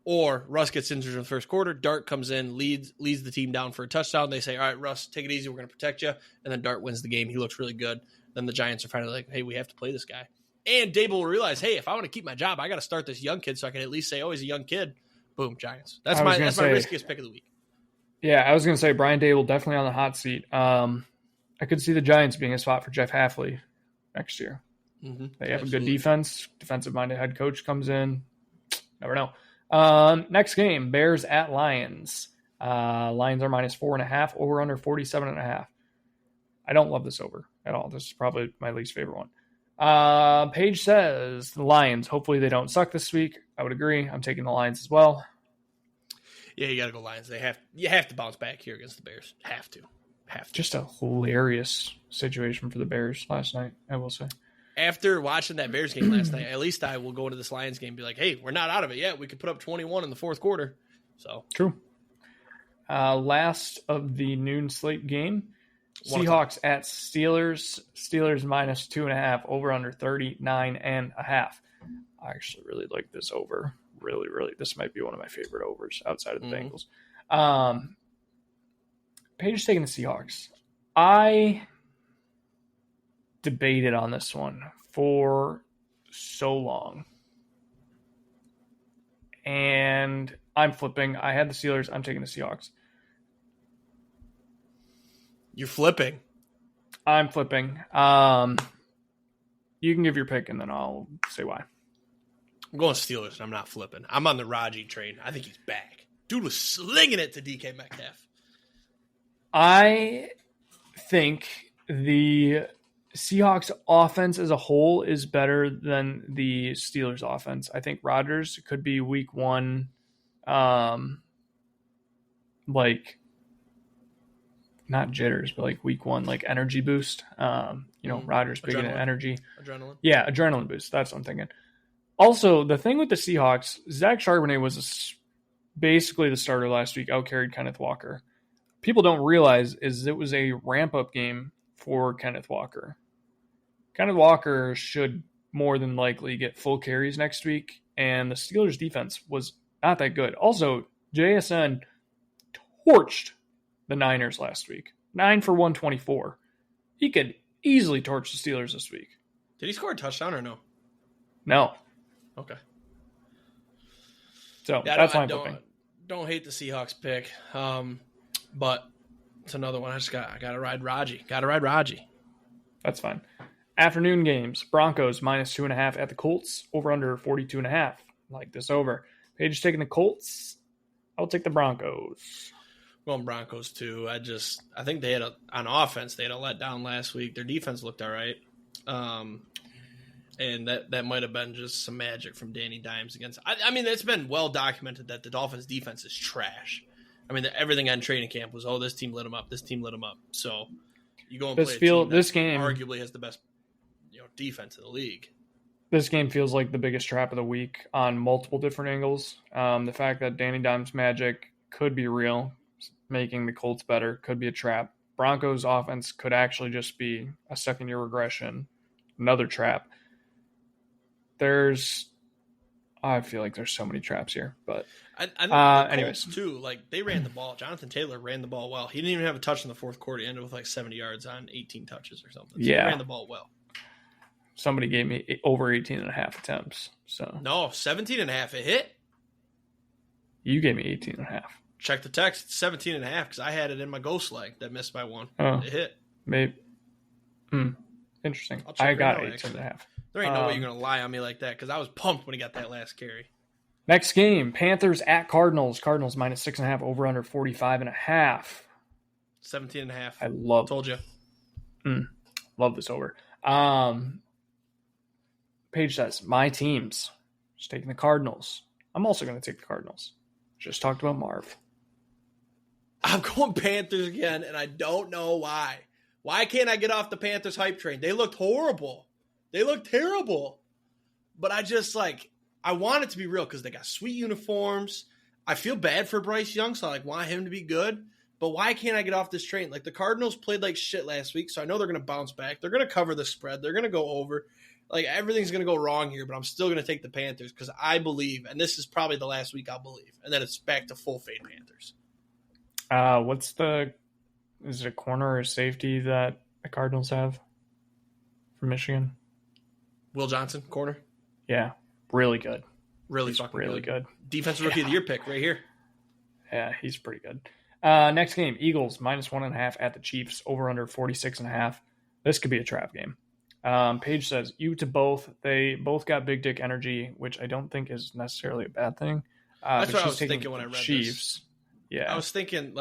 Or Russ gets injured in the first quarter. Dart comes in, leads the team down for a touchdown. They say, all right, Russ, take it easy. We're going to protect you. And then Dart wins the game. He looks really good. Then the Giants are finally like, hey, we have to play this guy. And Dable will realize, hey, if I want to keep my job, I got to start this young kid so I can at least say, oh, he's a young kid. Boom, Giants. That's my riskiest pick of the week. Yeah, I was going to say Brian Dable definitely on the hot seat. I could see the Giants being a spot for Jeff Hafley next year. Mm-hmm. They have a good defense. Defensive-minded head coach comes in. Never know. Next game, Bears at Lions. Lions are minus 4.5, over under 47.5. I don't love this over at all. This is probably my least favorite one. Paige says the Lions. Hopefully they don't suck this week. I would agree. I'm taking the Lions as well. Yeah, you got to go Lions. You have to bounce back here against the Bears. Have to. Just a hilarious situation for the Bears last night, I will say. After watching that Bears game last night, at least I will go into this Lions game and be like, hey, we're not out of it yet. We could put up 21 in the fourth quarter. So true. Last of the noon slate game, Seahawks at Steelers. Steelers minus 2.5, over under 39.5. I actually really like this over. Really, really. This might be one of my favorite overs outside of the Bengals. Paige is taking the Seahawks. I debated on this one for so long. And I'm flipping. I had the Steelers. I'm taking the Seahawks. You're flipping. I'm flipping. You can give your pick, and then I'll say why. I'm going Steelers, and I'm not flipping. I'm on the Raji train. I think he's back. Dude was slinging it to DK Metcalf. I think the Seahawks offense as a whole is better than the Steelers offense. I think Rodgers could be week one, not jitters, but like week one, like energy boost. Rodgers big into energy. Adrenaline. Yeah, adrenaline boost. That's what I'm thinking. Also, the thing with the Seahawks, Zach Charbonnet was basically the starter last week, outcarried Kenneth Walker. People don't realize is it was a ramp-up game for Kenneth Walker. Kenneth Walker should more than likely get full carries next week, and the Steelers' defense was not that good. Also, JSN torched the Niners last week. 9 for 124. He could easily torch the Steelers this week. Did he score a touchdown or no? No. Okay. So that's my flipping. Don't hate the Seahawks pick, but it's another one. I got to ride Raji. Got to ride Raji. That's fine. Afternoon games. Broncos -2.5 at the Colts. Over under 42.5. Like this over. Paige is taking the Colts. I'll take the Broncos. Going Broncos too. I think they had on offense they had a letdown last week. Their defense looked all right. And that might have been just some magic from Danny Dimes against. I mean, it's been well documented that the Dolphins' defense is trash. I mean, everything on training camp was, this team lit them up. This team lit them up. So you go and play a team that arguably has the best, defense in the league. This game feels like the biggest trap of the week on multiple different angles. The fact that Danny Dimes' magic could be real, making the Colts better, could be a trap. Broncos' offense could actually just be a second-year regression, another trap. I feel like there's so many traps here, but I think the Colts too. Like they ran the ball. Jonathan Taylor ran the ball well. He didn't even have a touch in the fourth quarter. He ended with like 70 yards on 18 touches or something. So he ran the ball well. Somebody gave me over 18.5 attempts. So no, 17.5. It hit. You gave me 18.5. Check the text. It's 17.5 because I had it in my ghost leg that missed by one. It hit. Maybe. Interesting. I got 18.5. There ain't no way you're going to lie on me like that because I was pumped when he got that last carry. Next game, Panthers at Cardinals. Cardinals -6.5, over under 45.5. 17.5. Told you. Love this over. Paige says, my teams. Just taking the Cardinals. I'm also going to take the Cardinals. Just talked about Marv. I'm going Panthers again, and I don't know why. Why can't I get off the Panthers hype train? They looked horrible. They look terrible. But I want it to be real because they got sweet uniforms. I feel bad for Bryce Young, so I want him to be good. But why can't I get off this train? Like the Cardinals played like shit last week, so I know they're going to bounce back. They're going to cover the spread. They're going to go over. Like everything's going to go wrong here, but I'm still going to take the Panthers because I believe, and this is probably the last week I'll believe, and then it's back to full fade Panthers. Is it a corner or a safety that the Cardinals have from Michigan? Will Johnson, corner. Yeah, really good. He's really good. Defensive Rookie of the Year pick right here. Yeah, he's pretty good. Next game, Eagles -1.5 at the Chiefs, over under 46.5. This could be a trap game. Paige says, you to both. They both got big dick energy, which I don't think is necessarily a bad thing. That's what I was thinking when I read Chiefs. This. Yeah. I was thinking,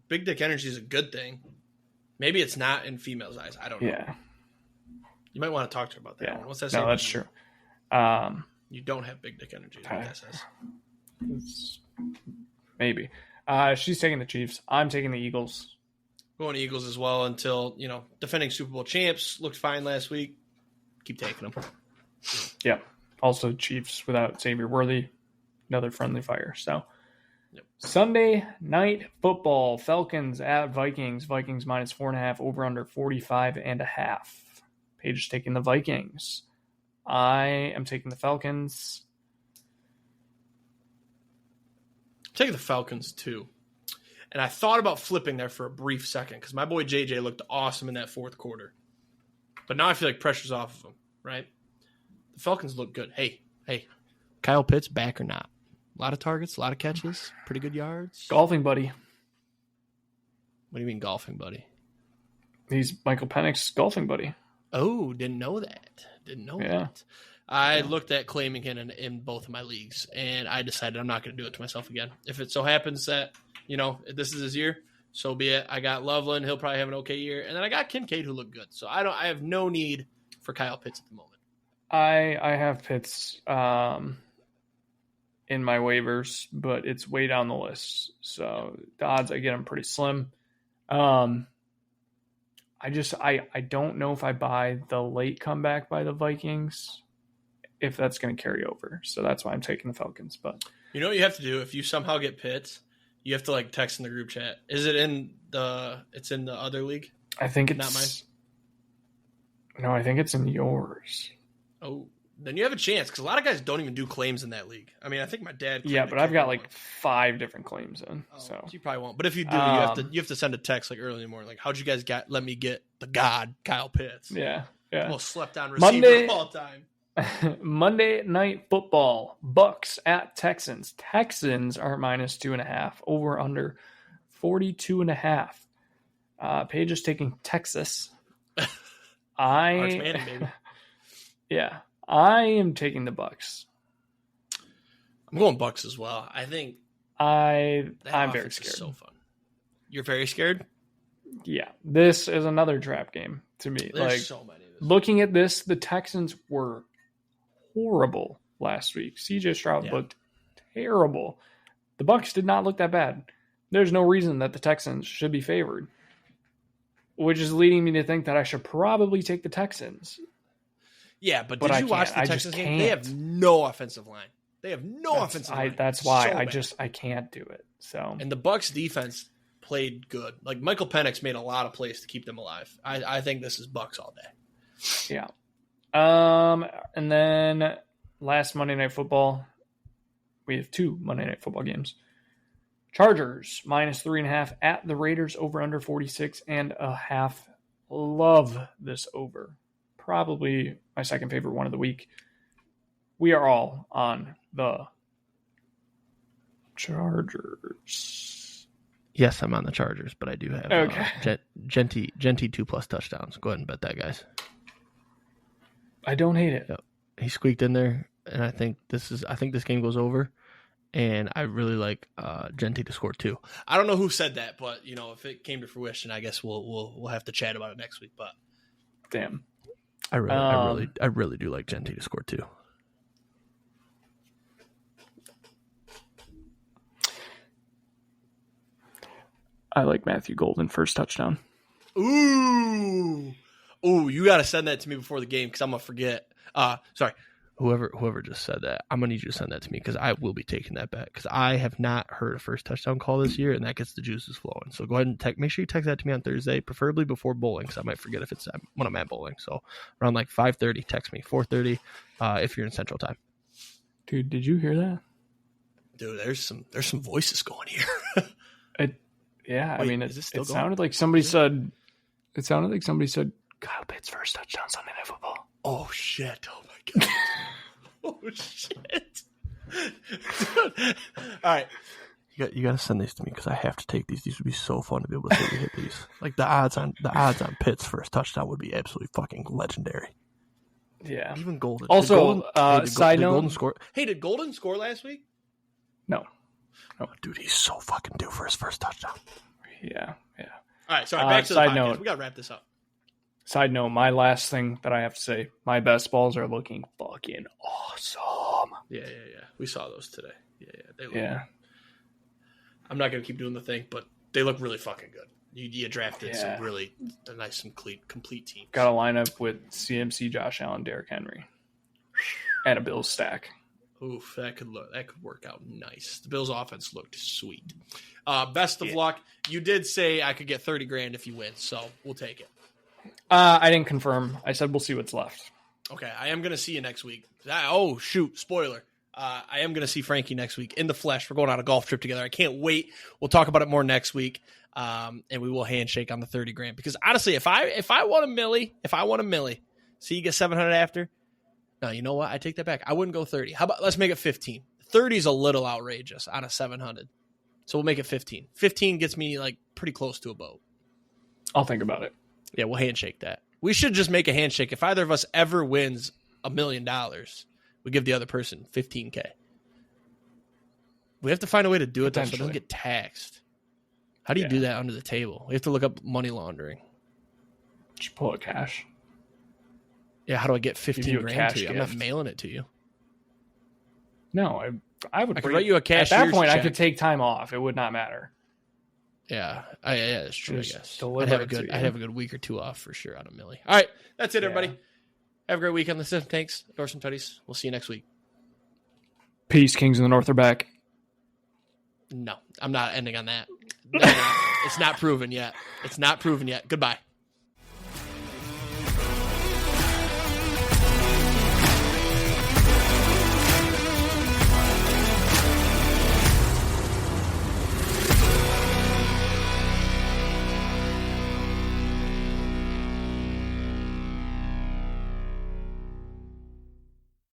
big dick energy is a good thing. Maybe it's not in females' eyes. I don't know. Yeah. You might want to talk to her about that one. What's that say? No, that's true. You don't have big dick energy, is what that says. Maybe. She's taking the Chiefs. I'm taking the Eagles. Going Eagles as well until, defending Super Bowl champs looked fine last week. Keep taking them. Yeah. Also Chiefs without Xavier Worthy. Another friendly fire. So Sunday night football. Falcons at Vikings. Vikings -4.5, over under 45.5. Paige is taking the Vikings. I am taking the Falcons. Taking the Falcons too. And I thought about flipping there for a brief second because my boy JJ looked awesome in that fourth quarter. But now I feel like pressure's off of him, right? The Falcons look good. Hey, Kyle Pitts back or not? A lot of targets, a lot of catches, pretty good yards. Golfing buddy. What do you mean golfing buddy? He's Michael Penix's golfing buddy. Oh, didn't know that. That. I looked at claiming him in both of my leagues, and I decided I'm not going to do it to myself again. If it so happens that, this is his year, so be it. I got Loveland. He'll probably have an okay year. And then I got Kincaid, who looked good. So I have no need for Kyle Pitts at the moment. I have Pitts in my waivers, but it's way down the list. So the odds I get him pretty slim. I don't know if I buy the late comeback by the Vikings, if that's going to carry over. So that's why I'm taking the Falcons. But you know what you have to do if you somehow get Pitts? You have to text in the group chat. Is it it's in the other league? I think it's not mine. No, I think it's in yours. Oh, then you have a chance because a lot of guys don't even do claims in that league. I mean, I think my dad. Yeah, but I've got 5 different claims in. So you probably won't. But if you do, you have to send a text early in the morning. How'd you guys let me get the God Kyle Pitts? Yeah. Most slept on receiver of all time. Monday Night Football. Bucks at Texans. Texans are -2.5. Over under 42.5. Paige is taking Texas. Arch Manning, baby. Yeah, I am taking the Bucks. I'm going Bucks as well. I think I'm that very offense is scared. so fun. You're very scared? Yeah, this is another trap game to me. There's so many. Looking at this, the Texans were horrible last week. CJ Stroud looked terrible. The Bucks did not look that bad. There's no reason that the Texans should be favored, which is leading me to think that I should probably take the Texans. Yeah, but did you watch the Texans game? They have no offensive line. They have no offensive line. That's why I can't do it. So, and the Bucks defense played good. Like Michael Penix made a lot of plays to keep them alive. I think this is Bucks all day. Yeah. And then last Monday Night Football, we have 2 Monday Night Football games. Chargers -3.5 at the Raiders, over under 46.5. Love this over. Probably my second favorite one of the week. We are all on the Chargers. Yes, I'm on the Chargers, but I do have Genty 2+ touchdowns. Go ahead and bet that, guys. I don't hate it. Yep. He squeaked in there, and I think this game goes over. And I really like Genty to score 2. I don't know who said that, but if it came to fruition, I guess we'll have to chat about it next week. But damn, I really do like Genty to score 2. I like Matthew Golden first touchdown. Ooh, you got to send that to me before the game because I'm gonna forget. Sorry. Whoever just said that, I'm going to need you to send that to me because I will be taking that bet because I have not heard a first touchdown call this year, and that gets the juices flowing. So go ahead and make sure you text that to me on Thursday, preferably before bowling because I might forget if it's when I'm at bowling. So around like 5:30, text me. 4:30 if you're in Central Time. Dude, did you hear that? Dude, there's some voices going here. Yeah, wait, I mean, it sounded like somebody said. It sounded like somebody said Kyle Pitts first touchdown Sunday Night Football. Oh shit! Oh my god! Oh shit! Dude. All right, you got to send these to me because I have to take these. These would be so fun to be able to see you hit these. Like the odds on Pitts first touchdown would be absolutely fucking legendary. Yeah, even Golden. Also, side note, Golden score. Hey, did Golden score last week? No. Oh, dude, he's so fucking due for his first touchdown. Yeah. All right, sorry. Back to the podcast. Note, we got to wrap this up. Side note, my last thing that I have to say, my best balls are looking fucking awesome. Yeah. We saw those today. Yeah. They look good. I'm not going to keep doing the thing, but they look really fucking good. You drafted some really nice, complete teams. Got a lineup with CMC, Josh Allen, Derrick Henry, and a Bills stack. Oof, that could work out nice. The Bills' offense looked sweet. Best of luck. You did say I could get $30,000 if you win, so we'll take it. I didn't confirm. I said we'll see what's left. Okay, I am going to see you next week. Oh, shoot, spoiler. I am going to see Frankie next week in the flesh. We're going on a golf trip together. I can't wait. We'll talk about it more next week, and we will handshake on the $30,000. Because honestly, if I want a milli, see you get 700 after. No, you know what? I take that back. I wouldn't go 30. How about let's make it 15? 30 is a little outrageous on a 700, so we'll make it 15. 15 gets me like pretty close to a boat. I'll think about it. Yeah, we'll handshake that. We should just make a handshake. If either of us ever wins $1 million, we give the other person $15,000. We have to find a way to do it though, so it doesn't get taxed. How do you do that under the table? We have to look up money laundering. Just pull out cash. Yeah, how do I get $15,000 to you? I'm not gift. mailing it to you. No, I would. I could write you a cashier's At that point, check. I could take time off. It would not matter. Yeah, that's true. Just I guess I'd have a good week or two off for sure on a milli. All right, that's it, everybody. Have a great weekend. Listen, thanks, Dorsey and Tuddies. We'll see you next week. Peace, Kings in the North are back. No, I'm not ending on that. No, it's not proven yet. Goodbye.